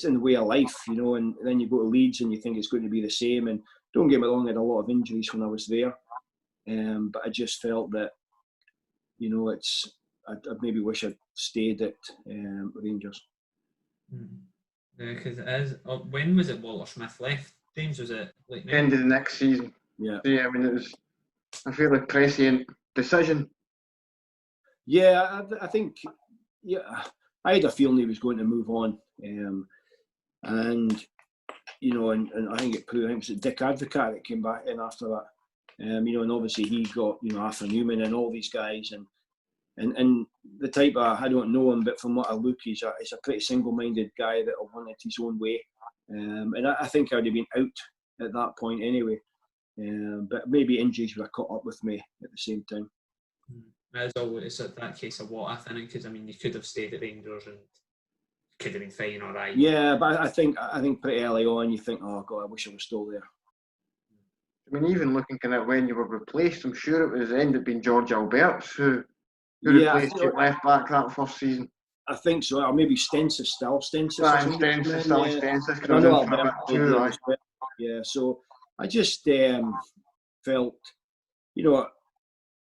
in the way of life, you know. And then you go to Leeds and you think it's going to be the same. And don't get me wrong, I had a lot of injuries when I was there. But I just felt that, you know, I maybe wish I'd stayed at Rangers. Because it is. When was it Walter Smith left? James, was it like end of the next season? Yeah. So, yeah, I mean, it was a fairly prescient decision. Yeah, I think. Yeah, I had a feeling he was going to move on, and you know, and I think it proved. I think it was Dick Advocat that came back in after that. You know, and obviously he got, you know, Arthur Newman and all these guys, and the type of, I don't know him, but from what I look, he's a pretty single-minded guy that will run it his own way. And I think I would have been out at that point anyway. But maybe injuries would have caught up with me at the same time. It's always that case of what I think, because I mean, you could have stayed at Rangers and could have been fine, all right. Yeah, but I think pretty early on you think, oh God, I wish I was still there. I mean, even looking kind of when you were replaced, I'm sure it was ended up being George Alberts who replaced you left back that first season. I think so, or maybe Stensis still. Stensis. Yeah, so I just felt, you know,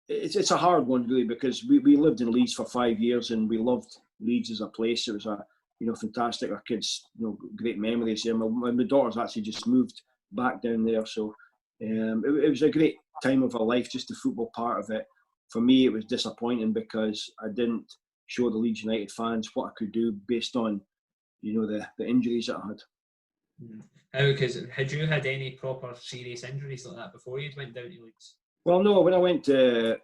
it's a hard one really, because we lived in Leeds for 5 years and we loved Leeds as a place. It was a, you know, fantastic. Our kids, you know, great memories here. My daughter's actually just moved back down there, so it was a great time of our life, just the football part of it. For me, it was disappointing because I didn't show the Leeds United fans what I could do based on, you know, the injuries that I had. Because had you had any proper serious injuries like that before you went down to Leeds? Well, no. When I went to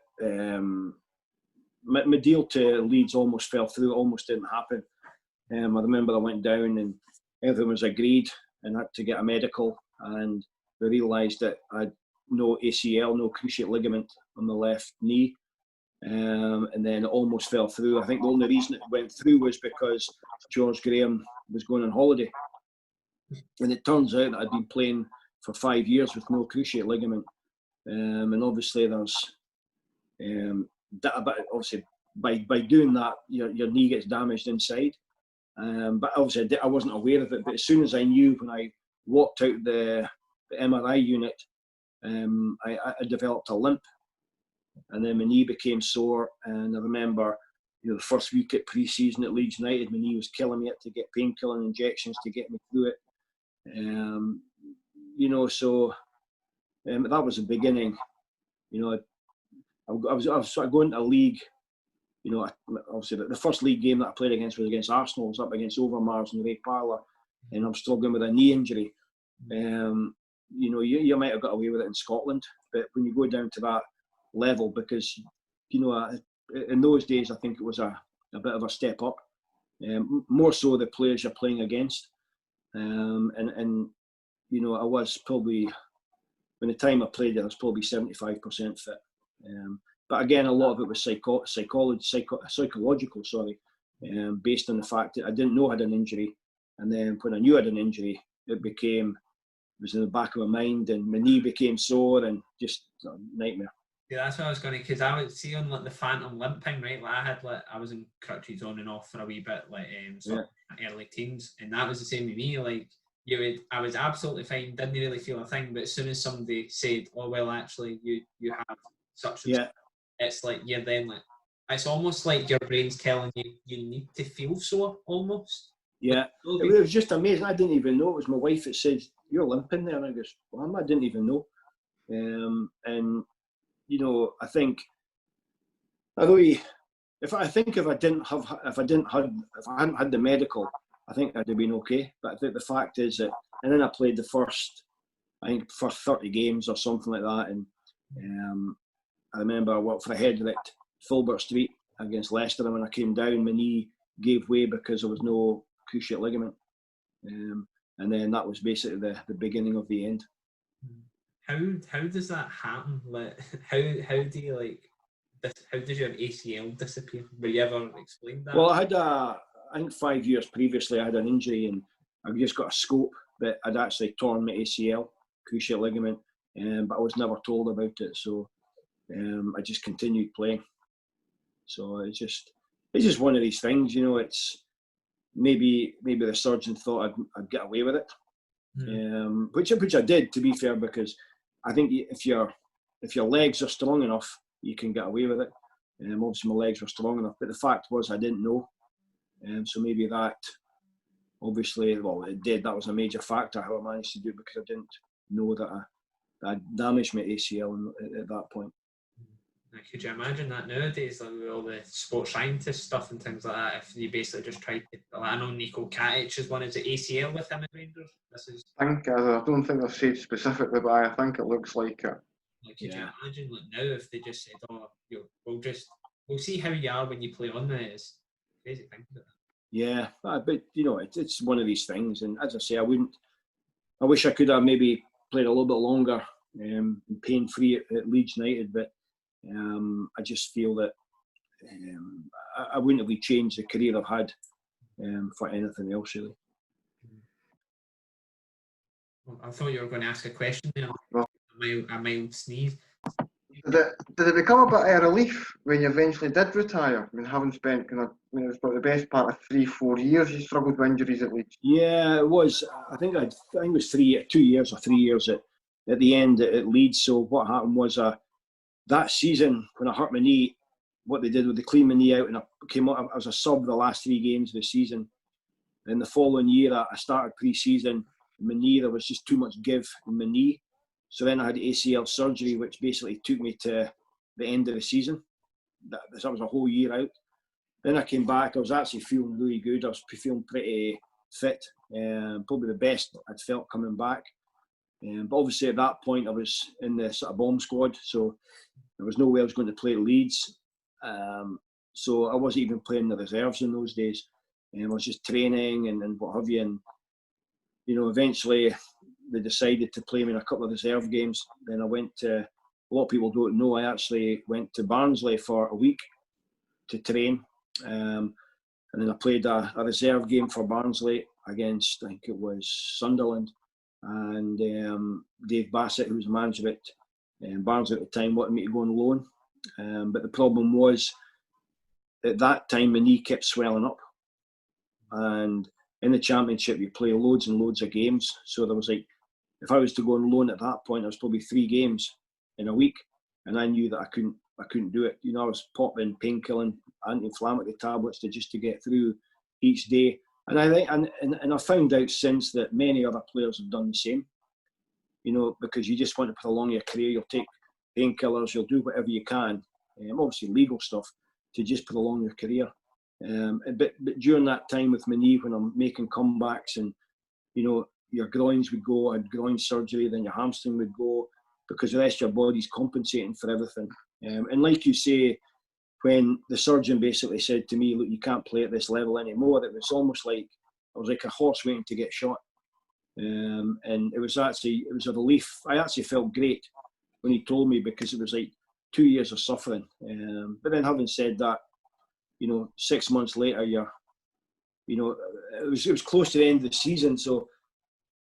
my deal to Leeds almost fell through. It almost didn't happen. I remember I went down and everything was agreed and had to get a medical, and we realised that I had no ACL, no cruciate ligament on the left knee. And then it almost fell through. I think the only reason it went through was because George Graham was going on holiday. And it turns out that I'd been playing for 5 years with no cruciate ligament. And obviously there's, but obviously by doing that, your knee gets damaged inside. But obviously I wasn't aware of it. But as soon as I knew, when I walked out the MRI unit, I developed a limp. And then my knee became sore, and I remember, you know, the first week at pre-season at Leeds United, my knee was killing me. I had to get painkilling injections to get me through it. You know, so that was the beginning. You know, I was sort of going to a league. You know, obviously the first league game that I played against was against Arsenal. I was up against Overmars and Ray Parlour, and I'm struggling with a knee injury. You know, you might have got away with it in Scotland, but when you go down to that level, because, you know, in those days I think it was a bit of a step up, more so the players you're playing against, and you know, I was probably, when the time I played, I was probably 75% fit, but again a lot of it was psychological, based on the fact that I didn't know I had an injury, and then when I knew I had an injury, it was in the back of my mind, and my knee became sore, and just a nightmare. Yeah, that's what I was going to, because I would see on like the phantom limping, right? Like I was in crutches on and off for a wee bit, like early teens, and that was the same with me. Like I was absolutely fine, didn't really feel a thing, but as soon as somebody said, "Oh well, actually, you have such," it's like you're then like, it's almost like your brain's telling you need to feel sore almost. Yeah, it was just amazing. I didn't even know. It was my wife that said, "You're limping there," and I goes, "Well, I didn't even know." And you know, I think, although if I hadn't had the medical, I think I'd have been okay. But I think the fact is that, and then I played the first 30 games or something like that, and I remember I worked for a header at Filbert Street against Leicester, and when I came down, my knee gave way because there was no cruciate ligament, and then that was basically the beginning of the end. How does that happen? Like, how do you, like, how did your ACL disappear? Were you ever explained that? Well, I think 5 years previously I had an injury and I just got a scope that I'd actually torn my ACL, cruciate ligament, but I was never told about it. So I just continued playing. So it's just one of these things, you know. It's maybe the surgeon thought I'd get away with it, which I did, to be fair, because I think if your legs are strong enough, you can get away with it. Obviously my legs were strong enough, but the fact was I didn't know, so maybe that, obviously, well, it did. That was a major factor how I managed to do it, because I didn't know that I damaged my ACL at that point. Could you imagine that nowadays, like with all the sports scientist stuff and things like that, if you basically just tried to, like, I know Nico Katic is one, is it ACL with him at Rangers? I don't think they've said specifically, but I think it looks like it. Like, could you imagine, like, now if they just said, oh, we'll see how you are when you play on there? It's crazy thing about that. Yeah, but you know, it's one of these things, and as I say, I wish I could have maybe played a little bit longer, pain free at Leeds United, but I just feel that I wouldn't have changed the career I've had for anything else, really. Well, I thought you were going to ask a question there. A mild sneeze. Did it become a bit of a relief when you eventually did retire? I mean, having spent it was about the best part of 3-4 years you struggled with injuries at Leeds. Yeah, it was. I think it was 2 years or 3 years at the end at Leeds. So what happened was that season when I hurt my knee, what they did was they cleaned my knee out and I came up. I was a sub the last 3 games of the season. Then the following year I started pre-season. My knee, there was just too much give in my knee. So then I had ACL surgery, which basically took me to the end of the season. That was a whole year out. Then I came back. I was actually feeling really good. I was feeling pretty fit. Probably the best I'd felt coming back. But obviously at that point I was in the sort of bomb squad, so there was no way I was going to play at Leeds. So I wasn't even playing the reserves in those days. I was just training and what have you. And you know, eventually they decided to play me in a couple of reserve games. Then I went to, a lot of people don't know, I actually went to Barnsley for a week to train. And then I played a reserve game for Barnsley against, I think it was Sunderland. And Dave Bassett, who was the manager at Barnsley at the time, wanted me to go on loan. But the problem was, at that time, my knee kept swelling up. And in the Championship, you play loads and loads of games. So there was like, if I was to go on loan at that point, there was probably 3 games in a week, and I knew that I couldn't do it. You know, I was popping painkilling, anti-inflammatory tablets just to get through each day. And I think, and I found out since that many other players have done the same. You know, because you just want to prolong your career, you'll take painkillers, you'll do whatever you can, obviously legal stuff, to just prolong your career. But during that time with my knee, when I'm making comebacks and, you know, your groins would go, I had groin surgery, then your hamstring would go, because the rest of your body's compensating for everything. And like you say, when the surgeon basically said to me, look, you can't play at this level anymore, it was almost like, I was like a horse waiting to get shot. And it was a relief. I actually felt great when he told me, because it was like 2 years of suffering. But then having said that, you know, 6 months later, it was close to the end of the season. So,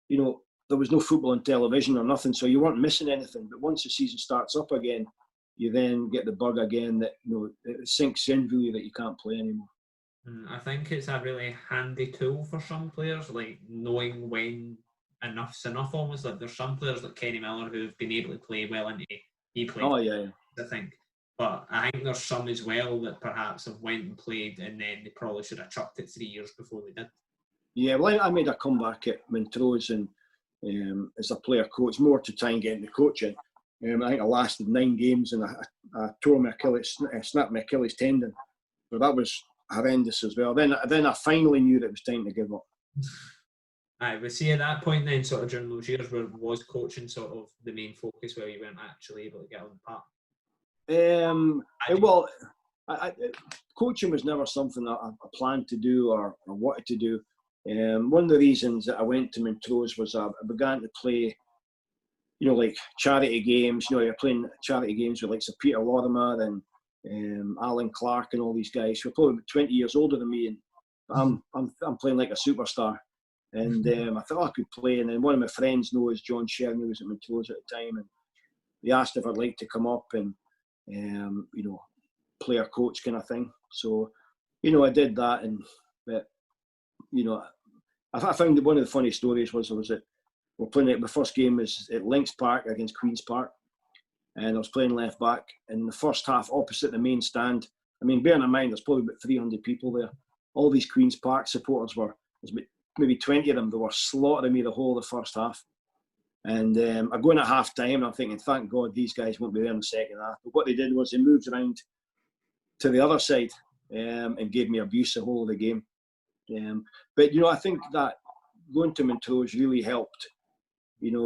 you know, there was no football on television or nothing. So you weren't missing anything. But once the season starts up again, you then get the bug again that, you know, it sinks in really that you can't play anymore. I think it's a really handy tool for some players, like knowing when enough's enough almost. Like there's some players like Kenny Miller who've been able to play well into he played. Oh, yeah. I think. But I think there's some as well that perhaps have went and played and then they probably should have chucked it 3 years before they did. Yeah, well, I made a comeback at Montrose and as a player coach, more to try and get into coaching. I think I lasted 9 games and I tore my Achilles, snapped my Achilles tendon. So that was horrendous as well. Then I finally knew that it was time to give up. Aye, but see at that point then, sort of during those years, where was coaching sort of the main focus, where you weren't actually able to get on the park? Well, coaching was never something that I planned to do or wanted to do. One of the reasons that I went to Montrose was I began to play, you know, like charity games. You know, you're playing charity games with like Sir Peter Lorimer and Alan Clark and all these guys who are probably 20 years older than me, and I'm playing like a superstar. And I thought I could play, and then one of my friends knows John Sherman, who was at Montrose at the time, and they asked if I'd like to come up and player coach kind of thing. So I did that, and I found that one of the funny stories was we're playing it. The first game was at Links Park against Queen's Park, and I was playing left back. In the first half, opposite the main stand, I mean, bearing in mind there's probably about 300 people there. All these Queen's Park supporters there's maybe 20 of them. They were slaughtering me the whole of the first half. And I go in at half time, and I'm thinking, thank God these guys won't be there in the second half. But what they did was they moved around to the other side and gave me abuse the whole of the game. But I think that going to Montrose really helped,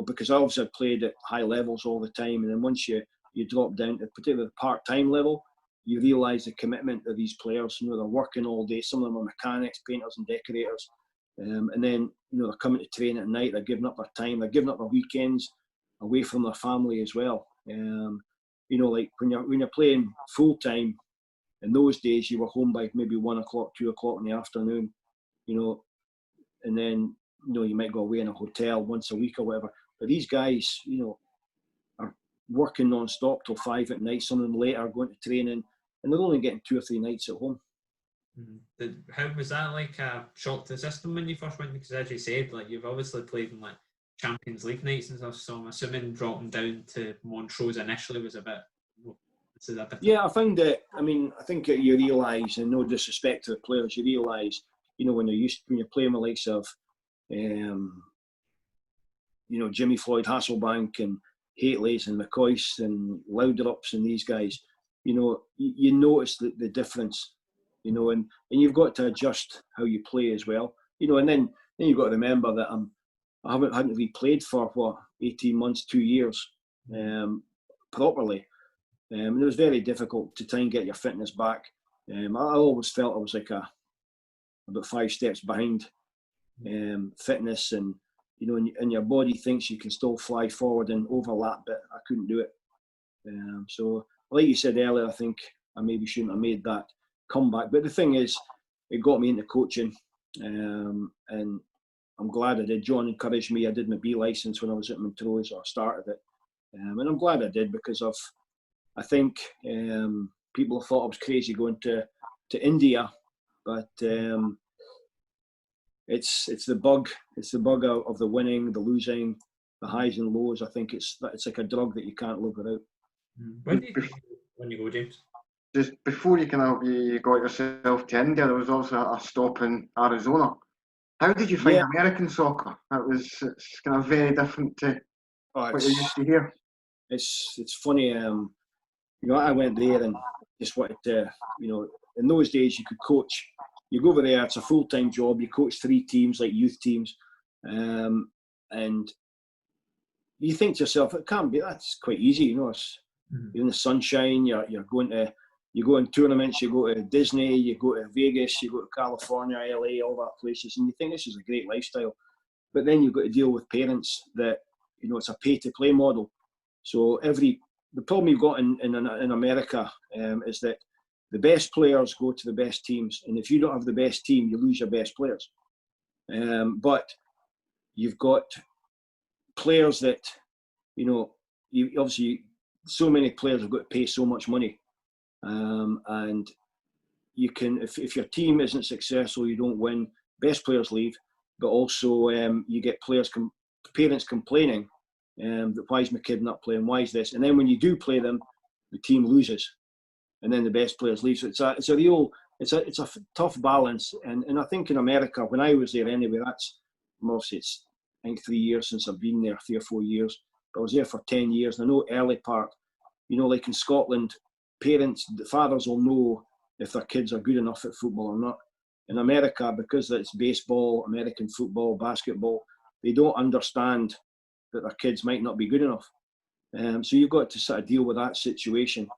because I obviously played at high levels all the time, and then once you drop down to particularly the part-time level, you realise the commitment of these players. They're working all day. Some of them are mechanics, painters and decorators, and then they're coming to train at night. They're giving up their time. They're giving up their weekends away from their family as well. Like when you're playing full-time, in those days you were home by maybe 1 o'clock, 2 o'clock in the afternoon, and then you might go away in a hotel once a week or whatever. But these guys, are working non-stop till 5 at night. Some of them later are going to training, and they're only getting 2 or 3 nights at home. How was that like a shock to the system when you first went? Because as you said, like you've obviously played in like Champions League nights and stuff. So I'm assuming dropping down to Montrose initially was a bit. Yeah, I found it. I mean, I think you realise, and no disrespect to the players, you realise, when you're playing the likes of, Jimmy Floyd Hasselbank and Hateley's and McCoy's and Laudrups and these guys, you notice the difference, and you've got to adjust how you play as well, and then you've got to remember that I hadn't really played for 18 months, 2 years, properly. And it was very difficult to try and get your fitness back. I always felt I was like about 5 steps behind fitness, and and your body thinks you can still fly forward and overlap, but I couldn't do it. So, like you said earlier, I think I maybe shouldn't have made that comeback. But the thing is, it got me into coaching, and I'm glad I did. John encouraged me. I did my B licence when I was at Montrose, or started it, and I'm glad I did, because I think people thought I was crazy going to India, but it's the bug. It's the bug of the winning, the losing, the highs and lows. I think it's like a drug that you can't live without. When you go, James? Just before you got yourself to India, there was also a stop in Arizona. How did you find American soccer? It's kind of very different to what you used to hear. It's funny. I went there and just wanted to, in those days you could coach. You go over there, it's a full-time job. You coach 3 teams, like youth teams, and you think to yourself, it can't be. That's quite easy, You're in the sunshine. You go in tournaments. You go to Disney. You go to Vegas. You go to California, LA, all that places, and you think this is a great lifestyle. But then you've got to deal with parents that it's a pay-to-play model. So the problem you've got in America is that the best players go to the best teams, and if you don't have the best team, you lose your best players. But you've got players that, you obviously, so many players have got to pay so much money, and you can, if your team isn't successful, you don't win, best players leave, but also you get parents complaining. Why is my kid not playing? Why is this? And then when you do play them, the team loses, and then the best players leave. So it's a tough balance. And I think in America, when I was there anyway, mostly it's I think 3 years since I've been there, 3 or 4 years. But I was there for 10 years, and I know early part. Like in Scotland, the fathers will know if their kids are good enough at football or not. In America, because it's baseball, American football, basketball, they don't understand that their kids might not be good enough. So you've got to sort of deal with that situation,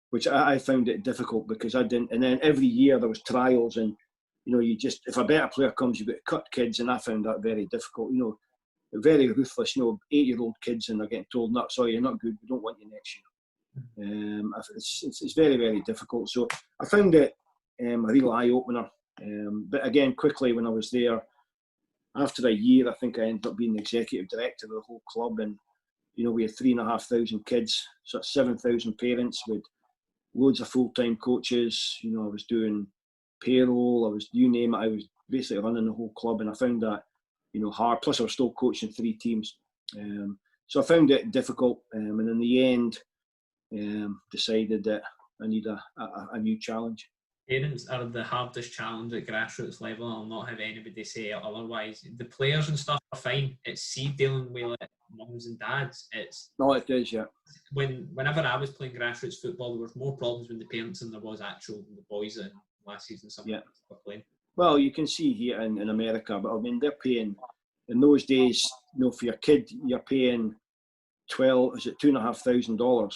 which I found it difficult because I didn't. And then every year there was trials, and if a better player comes, you've got to cut kids, and I found that very difficult. Very ruthless. 8-year-old kids, and they're getting told, "No, sorry, you're not good. We don't want you next year." It's very, very difficult. So I found it a real eye-opener. But again, quickly when I was there, after a year, I think I ended up being the executive director of the whole club. And, we had 3,500 kids, so 7,000 parents with loads of full-time coaches. I was doing payroll, you name it, I was basically running the whole club. And I found that, hard. Plus I was still coaching 3 teams. So I found it difficult. And in the end, decided that I need a new challenge. Parents are the hardest challenge at grassroots level. I'll not have anybody say otherwise. The players and stuff are fine. It's dealing with mums and dads. It is, yeah. Whenever I was playing grassroots football, there was more problems with the parents than there was the boys in last season. Were playing. Well, you can see here in America, but I mean they're paying in those days. For your kid, you're paying $2,500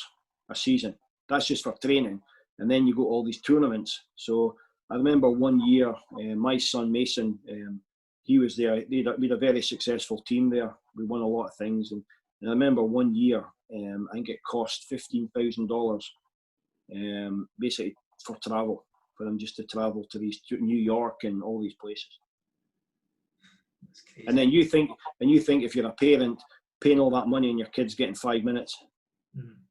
a season. That's just for training. And then you go all these tournaments. So I remember one year, my son Mason, he was there. We had a very successful team there. We won a lot of things. And I remember one year, I think it cost $15,000 basically for travel, for them just to travel to New York and all these places. That's crazy. And then you think if you're a parent, paying all that money and your kid's getting 5 minutes,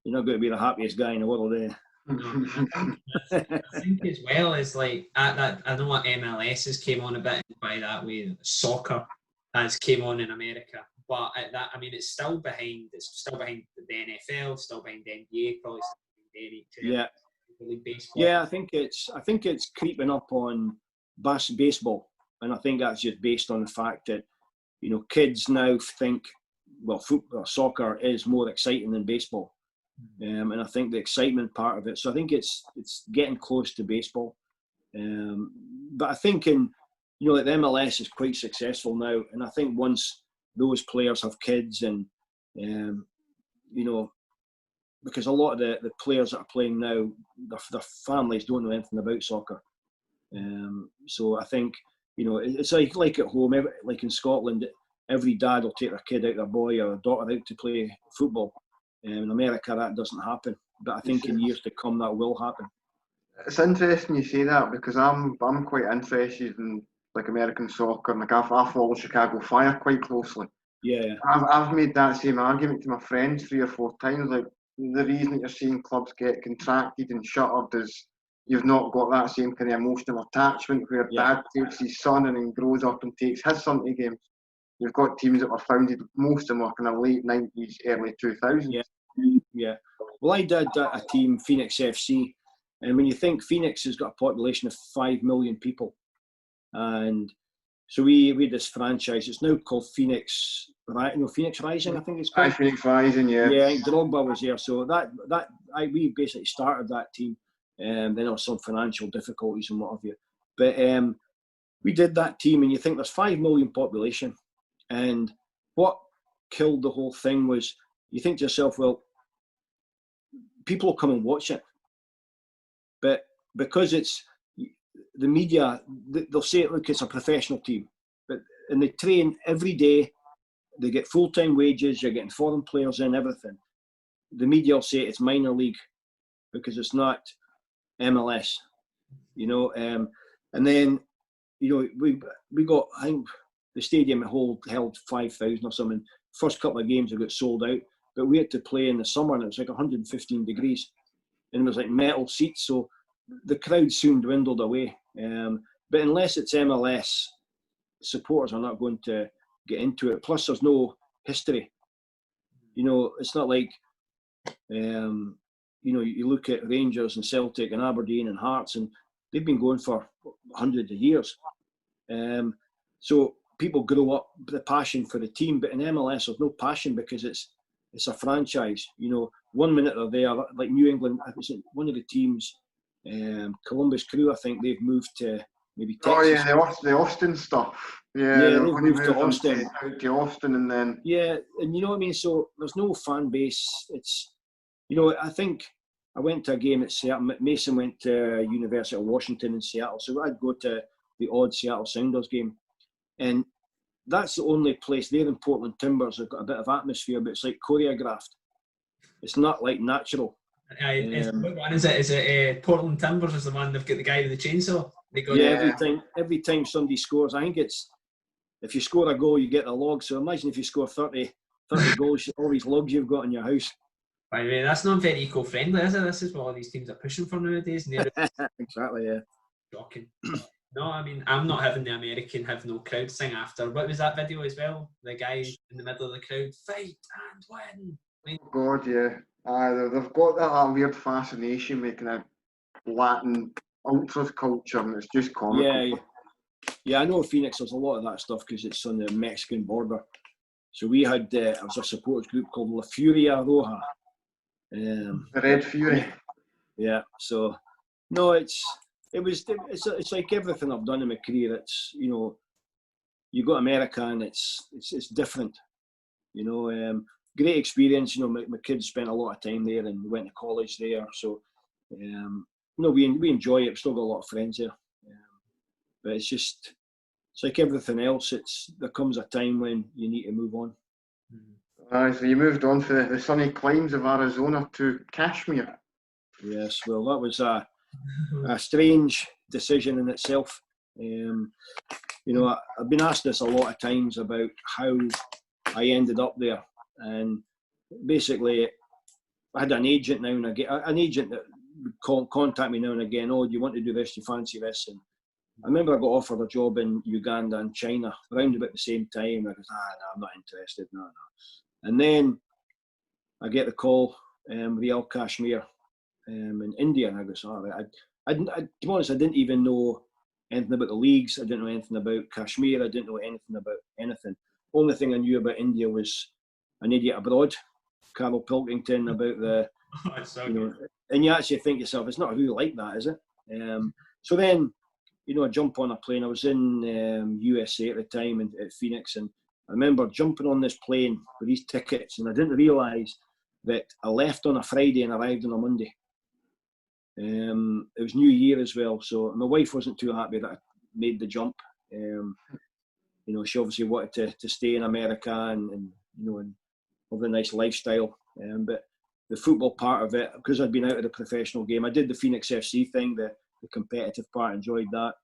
you're not going to be the happiest guy in the world, eh? I think as well as like that. I know what MLS has came on a bit by that way. Soccer has came on in America, but it's still behind. It's still behind the NFL, still behind the NBA, probably still behind the NHL. Yeah, baseball. Yeah, I think it's creeping up on baseball, and I think that's just based on the fact that kids now think soccer is more exciting than baseball. And I think the excitement part of it. So I think it's getting close to baseball. But I think the MLS is quite successful now. And I think once those players have kids and, because a lot of the players that are playing now, their families don't know anything about soccer. So I think, it's like at home, like in Scotland, every dad will take their kid out, their boy or their daughter out to play football. In America, that doesn't happen, but I think in years to come that will happen. It's interesting you say that because I'm quite interested in like American soccer. Like I follow Chicago Fire quite closely. Yeah. I've made that same argument to my friends 3 or 4 times. Like the reason that you're seeing clubs get contracted and shuttered is you've not got that same kind of emotional attachment where dad takes his son and then grows up and takes his son to games. You've got teams that were founded, most of them were kind of late 90s, early 2000s. Yeah. Well, I did a team, Phoenix FC, and when you think Phoenix has got a population of 5 million people, and so we had this franchise. It's now called Phoenix Rising, I think it's called. Phoenix Rising, yeah. Yeah, Drogba was there, so we basically started that team, and then there was some financial difficulties and what have you. But we did that team, and you think there's 5 million population, and what killed the whole thing was you think to yourself, well, people will come and watch it, but because it's the media, they'll say, look, it's a professional team, and they train every day, they get full-time wages, you're getting foreign players in, everything. The media will say it's minor league because it's not MLS, and then we got, I think the stadium held 5,000 or something. First couple of games have got sold out, but we had to play in the summer and it was like 115 degrees and it was like metal seats, so the crowd soon dwindled away. But unless it's MLS, supporters are not going to get into it. Plus there's no history. It's not like you look at Rangers and Celtic and Aberdeen and Hearts, and they've been going for hundreds of years. So people grow up with a passion for the team, but in MLS there's no passion because it's a franchise. 1 minute they're there, like New England. Was it one of the teams, Columbus Crew? I think they've moved to maybe Texas. Oh yeah, the Austin stuff. Yeah, they've moved to Austin. To Austin, and then and you know what I mean. So there's no fan base. It's I think I went to a game at Seattle. Mason went to University of Washington in Seattle, so I'd go to the odd Seattle Sounders game. And that's the only place there in Portland Timbers have got a bit of atmosphere, but it's like choreographed. It's not like natural. What one is it? Is it Portland Timbers? Is the one they've got the guy with the chainsaw? Every time somebody scores, I think it's if you score a goal, you get the log. So imagine if you score 30 goals, all these logs you've got in your house. By the way, that's not very eco-friendly, is it? This is what all these teams are pushing for nowadays. Exactly, yeah. Shocking. No, I mean, I'm not having the American have no crowd sing after. What was that video as well? The guy in the middle of the crowd, fight and win. I mean, God, yeah. They've got that weird fascination making a Latin ultras culture, and it's just comical. Yeah. I know Phoenix. There's a lot of that stuff because it's on the Mexican border. So we had it was a supporters group called La Furia Roja. The Red Fury. Yeah. So no, it's like everything I've done in my career. It's you go to America and it's different. Great experience. My kids spent a lot of time there and went to college there. So we enjoy it. We've still got a lot of friends there. But it's like everything else. There comes a time when you need to move on. So you moved on from the sunny climes of Arizona to Kashmir. Yes, well, that was a strange decision in itself. I've been asked this a lot of times about how I ended up there, and basically, I had an agent now and again, an agent that would contact me now and again. Oh, do you want to do this? Do you fancy this? And I remember I got offered a job in Uganda and China around about the same time. I goes, no, I'm not interested. No. And then I get the call, Real Kashmir in India, and I goes, all right. To be honest, I didn't even know anything about the leagues. I didn't know anything about Kashmir. I didn't know anything about anything. Only thing I knew about India was An Idiot Abroad, Carol Pilkington, about the, and you actually think to yourself, it's not really like that, is it? So then, I jump on a plane. I was in USA at the time at Phoenix, and I remember jumping on this plane with these tickets, and I didn't realise that I left on a Friday and arrived on a Monday. It was New Year as well, so my wife wasn't too happy that I made the jump. She obviously wanted to stay in America and have a nice lifestyle. But the football part of it, because I'd been out of the professional game, I did the Phoenix FC thing, the competitive part, enjoyed that.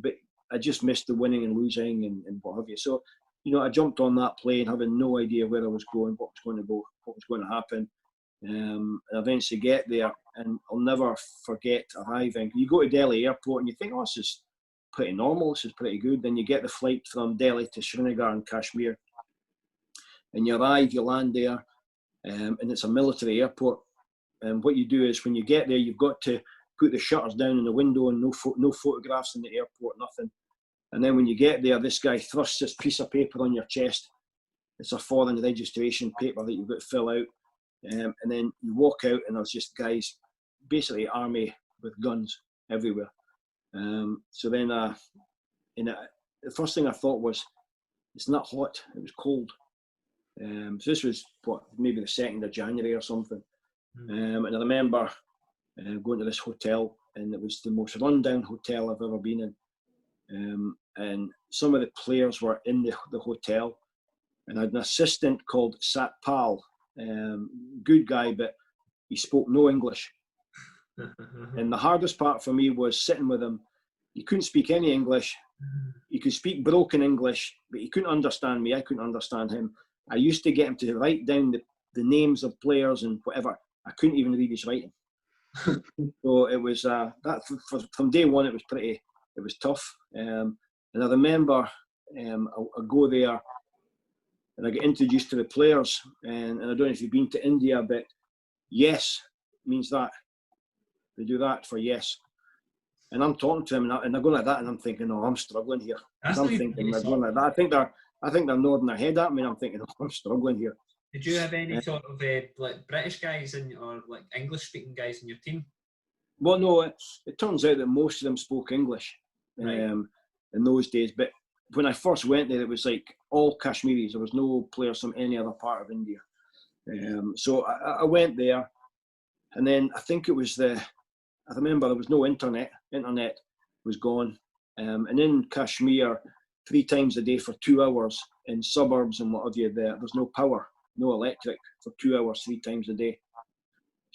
But I just missed the winning and losing and what have you. So, I jumped on that plane having no idea where I was going, what was going to go, what was going to happen. And eventually get there, and I'll never forget arriving. You go to Delhi airport and you think, oh, this is pretty normal, this is pretty good. Then you get the flight from Delhi to Srinagar in Kashmir, and you arrive, you land there, and it's a military airport. And what you do is when you get there, you've got to put the shutters down in the window and no photographs in the airport, nothing. And then when you get there, this guy thrusts this piece of paper on your chest. It's a foreign registration paper that you've got to fill out. And then you walk out and there's just guys, basically army with guns everywhere. So then the first thing I thought was, it's not hot, it was cold. So this was, maybe the 2nd of January or something. And I remember going to this hotel, and it was the most rundown hotel I've ever been in. And some of the players were in the hotel, and I had an assistant called Satpal. Good guy, but he spoke no English. And the hardest part for me was sitting with him. He couldn't speak any English. He could speak broken English, but he couldn't understand me. I couldn't understand him. I used to get him to write down the names of players and whatever. I couldn't even read his writing. So it was that from day one. It was tough. And I remember I go there and I get introduced to the players. And I don't know if you've been to India, but yes means that. They do that for yes. And I'm talking to him, and they're going like that, and I'm thinking, oh, I'm struggling here. I'm thinking they're going like that. I think they're nodding their head at me, and I'm thinking, oh, I'm struggling here. Did you have any sort of like British guys or like English-speaking guys in your team? Well, no. It turns out that most of them spoke English in those days. But when I first went there, it was like all Kashmiris. There was no players from any other part of India. So I went there, and then I think it was I remember there was no internet. Internet was gone. And in Kashmir, 3 times a day for 2 hours in suburbs and what have you, there's no power, no electric for 2 hours, 3 times a day.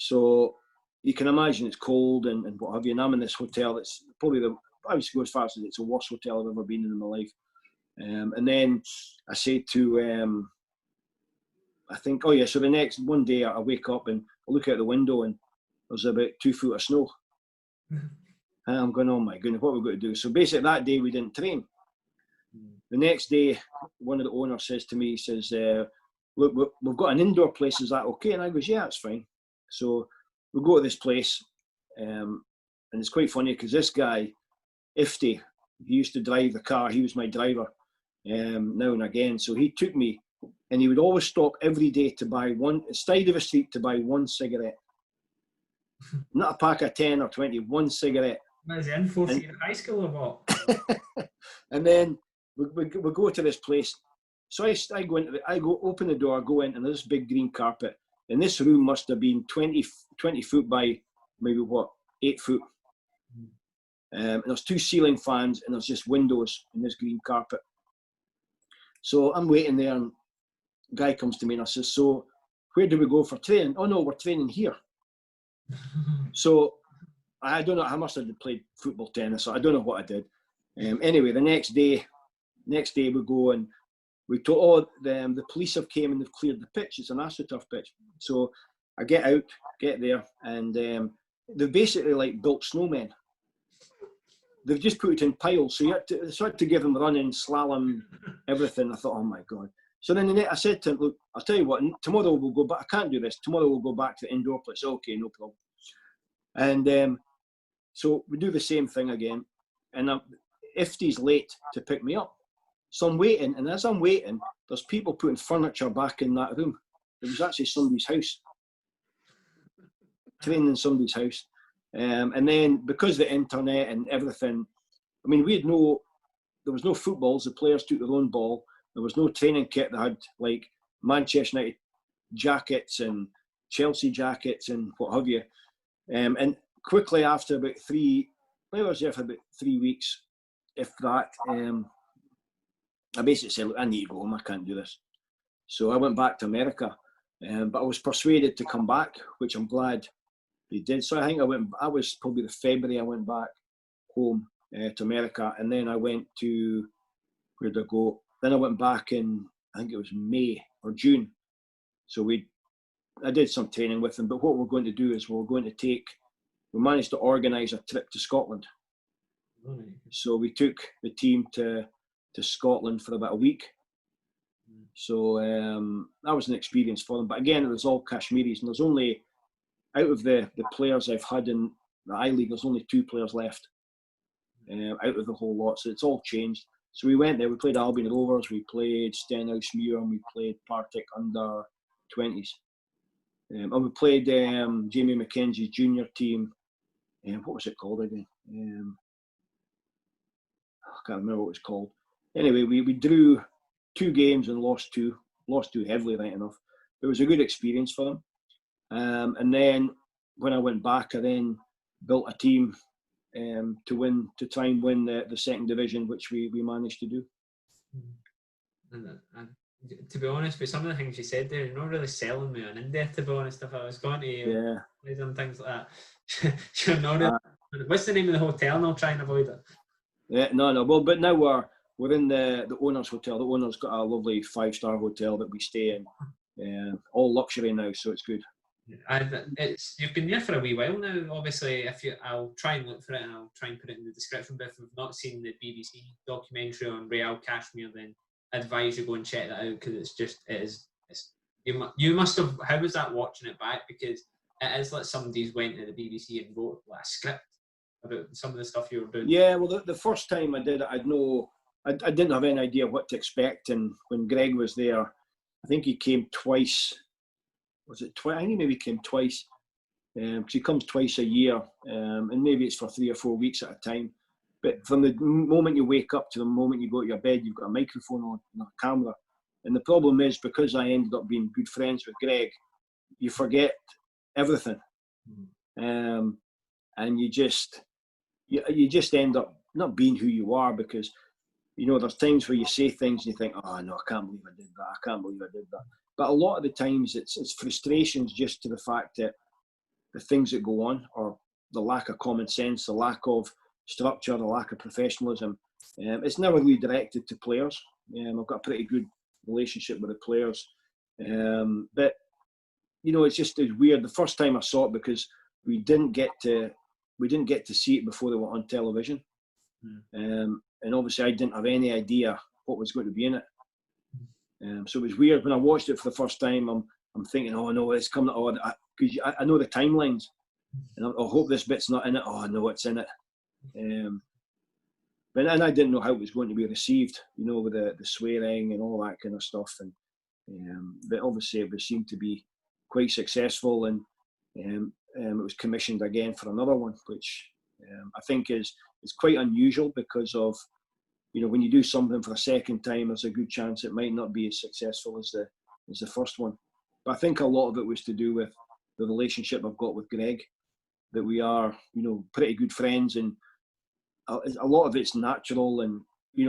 So you can imagine it's cold and what have you. And I'm in this hotel that's probably I would go as far as it's the worst hotel I've ever been in my life. And then I say to, I think, oh yeah, so the next one day I wake up and I look out the window and there's about 2 foot of snow. And I'm going, oh my goodness, what are we going to do? So basically that day we didn't train. The next day, one of the owners says to me, he says, look, we've got an indoor place, is that okay? And I goes, yeah, that's fine. So we go to this place, and it's quite funny because this guy, Ifty, he used to drive the car, he was my driver now and again. So he took me, and he would always stop every day to buy side of the street to buy one cigarette. Not a pack of 10 or 20, one cigarette. What is he in, fourth year high school or what? And then we go to this place. So I go open the door, go in, and there's this big green carpet. And this room must have been 20 foot by maybe 8 foot. And there's 2 ceiling fans, and there's just windows in this green carpet. So I'm waiting there, and a guy comes to me and I says, so where do we go for training? Oh no, we're training here. So I don't know, I must have played football, tennis, so I don't know what I did. Anyway, the next day we go and we told, the police have came and they've cleared the pitch. It's an AstroTurf pitch. So I get there, and they've basically like built snowmen. They've just put it in piles. So you had to give them running, slalom, everything. I thought, oh my God. So then I said to him, look, I'll tell you what, tomorrow we'll go back. I can't do this. Tomorrow we'll go back to the indoor place. Okay, no problem. And so we do the same thing again. And Ifty's late to pick me up. So I'm waiting, and as I'm waiting, there's people putting furniture back in that room. It was actually somebody's house. Training in somebody's house. And then because of the internet and everything, I mean, there was no footballs. The players took their own ball. There was no training kit that had like Manchester United jackets and Chelsea jackets and what have you. And quickly after about I was there for about 3 weeks, if that, I basically said, look, I need to go home, I can't do this. So I went back to America, but I was persuaded to come back, which I'm glad they did. So I think I was probably the February I went back home to America, and then I went to, where did I go? Then I went back in, I think it was May or June. So I did some training with them, but what we're going to do is we managed to organise a trip to Scotland. Right. So we took the team to Scotland for about a week. So that was an experience for them. But again, it was all Kashmiris, and there's only, out of the players I've had in the I-League, there's only 2 players left out of the whole lot. So it's all changed. So we went there, we played Albion Rovers, we played Stenhousemuir, and we played Partick under 20s. And we played Jamie McKenzie's junior team. What was it called again? I can't remember what it was called. Anyway, we drew 2 games and lost 2 heavily, right enough. It was a good experience for them. And then when I went back, I then built a team to try and win the second division, which we managed to do. And to be honest, with some of the things you said there, you're not really selling me on India, to be honest. If I was going to and things like that, you're not really, what's the name of the hotel? And I'll try and avoid it. Yeah, no. Well, but now we're in the owner's hotel. The owner's got a lovely 5-star hotel that we stay in, all luxury now, so it's good. And you've been there for a wee while now. Obviously, I'll try and look for it and I'll try and put it in the description. But if you've not seen the BBC documentary on Real Kashmir, then I advise you go and check that out, because you must have. How was that watching it back? Because it is like somebody's went to the BBC and wrote like a script about some of the stuff you were doing. Yeah, well, the first time I did it, I didn't have any idea what to expect. And when Greg was there, I think he came twice. Was it twice? I think he maybe came twice. Because he comes twice a year, and maybe it's for 3 or 4 weeks at a time. But from the moment you wake up to the moment you go to your bed, you've got a microphone on and a camera. And the problem is, because I ended up being good friends with Greg, you forget everything. And you just end up not being who you are, because, you know, there's times where you say things and you think, oh no, I can't believe I did that. I can't believe I did that. But a lot of the times it's frustrations just to the fact that the things that go on, or the lack of common sense, the lack of structure, the lack of professionalism. It's never really directed to players. I've got a pretty good relationship with the players, but it's weird. The first time I saw it, because we didn't get to see it before they were on television, and obviously I didn't have any idea what was going to be in it. So it was weird when I watched it for the first time. I'm thinking, oh no, it's coming. Oh, because I know the timelines, and I hope this bit's not in it. Oh no, it's in it. But I didn't know how it was going to be received, with the swearing and all that kind of stuff. And but obviously it seemed to be quite successful, and it was commissioned again for another one, which I think is quite unusual, because of when you do something for a second time, there's a good chance it might not be as successful as the first one. But I think a lot of it was to do with the relationship I've got with Greg, that we are pretty good friends, and a lot of it's natural. And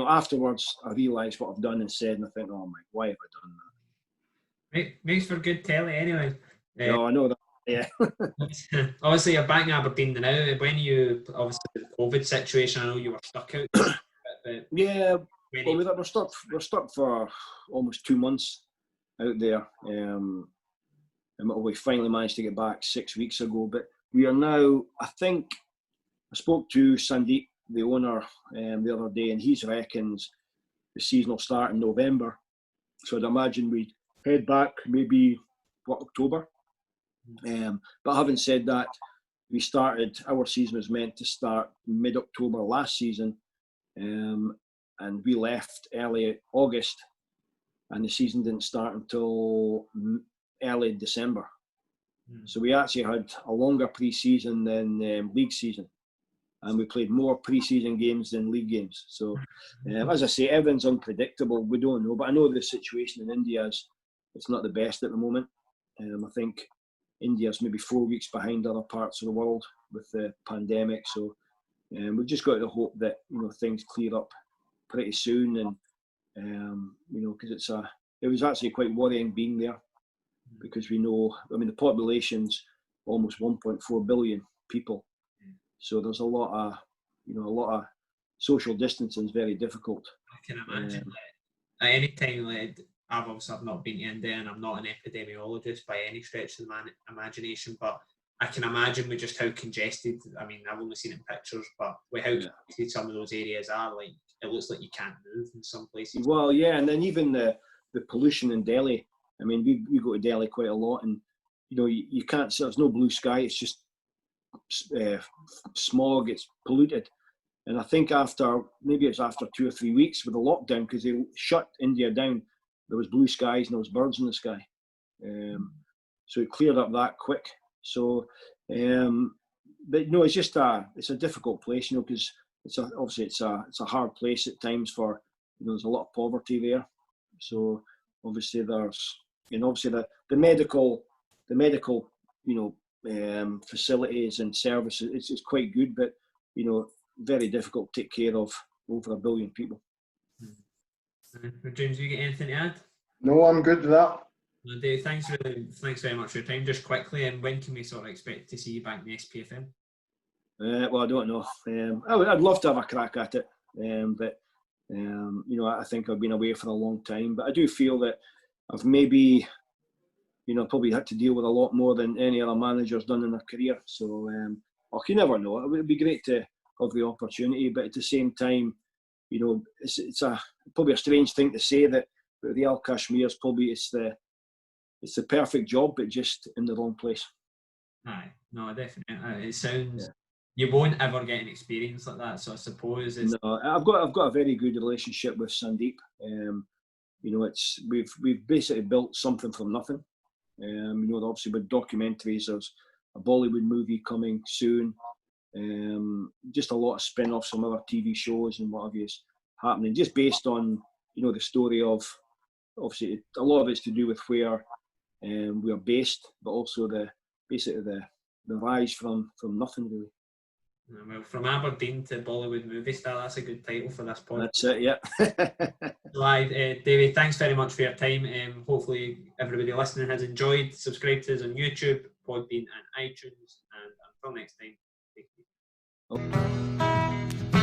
afterwards I realise what I've done and said, and I think, oh my, why have I done that? Makes for good telly anyway. No, I know that. Yeah. Obviously, you're back in Aberdeen now. When you, obviously, the COVID situation, I know you were stuck out. Yeah, well, we're stuck for almost 2 months out there. And we finally managed to get back 6 weeks ago. But we are now, I think, I spoke to Sandeep, the owner, the other day, and he reckons the season will start in November. So I'd imagine we'd head back maybe, October. But having said that, our season was meant to start mid-October last season, and we left early August, and the season didn't start until early December. So we actually had a longer pre-season than league season, and we played more pre-season games than league games. So as I say, everything's unpredictable. We don't know, but I know the situation in India it's not the best at the moment. I think India's maybe 4 weeks behind other parts of the world with the pandemic. So we've just got to hope that things clear up pretty soon, and because it was actually quite worrying being there, because we know, the population's almost 1.4 billion people, so there's a lot of social distancing is very difficult. I can imagine at any time. I've not been to India, and I'm not an epidemiologist by any stretch of the imagination, but I can imagine with just how congested, I've only seen it in pictures, but with how congested some of those areas are, like, it looks like you can't move in some places. Well, yeah, and then even the pollution in Delhi. We go to Delhi quite a lot, and you can't see, there's no blue sky, it's just smog, it's polluted. And I think after 2 or 3 weeks with the lockdown, because they shut India down, there was blue skies and there was birds in the sky. So it cleared up that quick. So, but it's just it's a difficult place, because it's a hard place at times for, there's a lot of poverty there. So obviously there's, obviously the medical, facilities and services, it's quite good, but, very difficult to take care of over 1 billion people. James, do you get anything to add? No, I'm good with that. No, Dave, thanks very much for your time. Just quickly, and when can we sort of expect to see you back in the SPFL? Well, I don't know. I'd love to have a crack at it, but I think I've been away for a long time. But I do feel that I've maybe, probably had to deal with a lot more than any other manager's done in their career. So, you never know. It would be great to have the opportunity, but at the same time, it's probably a strange thing to say that Real Kashmir is probably it's the perfect job, but just in the wrong place. Aye, no, definitely. It sounds you won't ever get an experience like that. So I suppose no. I've got a very good relationship with Sandeep. We've basically built something from nothing. Obviously with documentaries, there's a Bollywood movie coming soon. Just a lot of spin-offs from other TV shows and what have you is happening, just based on the story of, obviously a lot of it's to do with where we are based, but also the rise from nothing really. Well, from Aberdeen to Bollywood movie star, that's a good title for this podcast. That's it, yeah. Right, David, thanks very much for your time. Hopefully everybody listening has enjoyed. Subscribe to us on YouTube, Podbean and iTunes. And until next time, take care.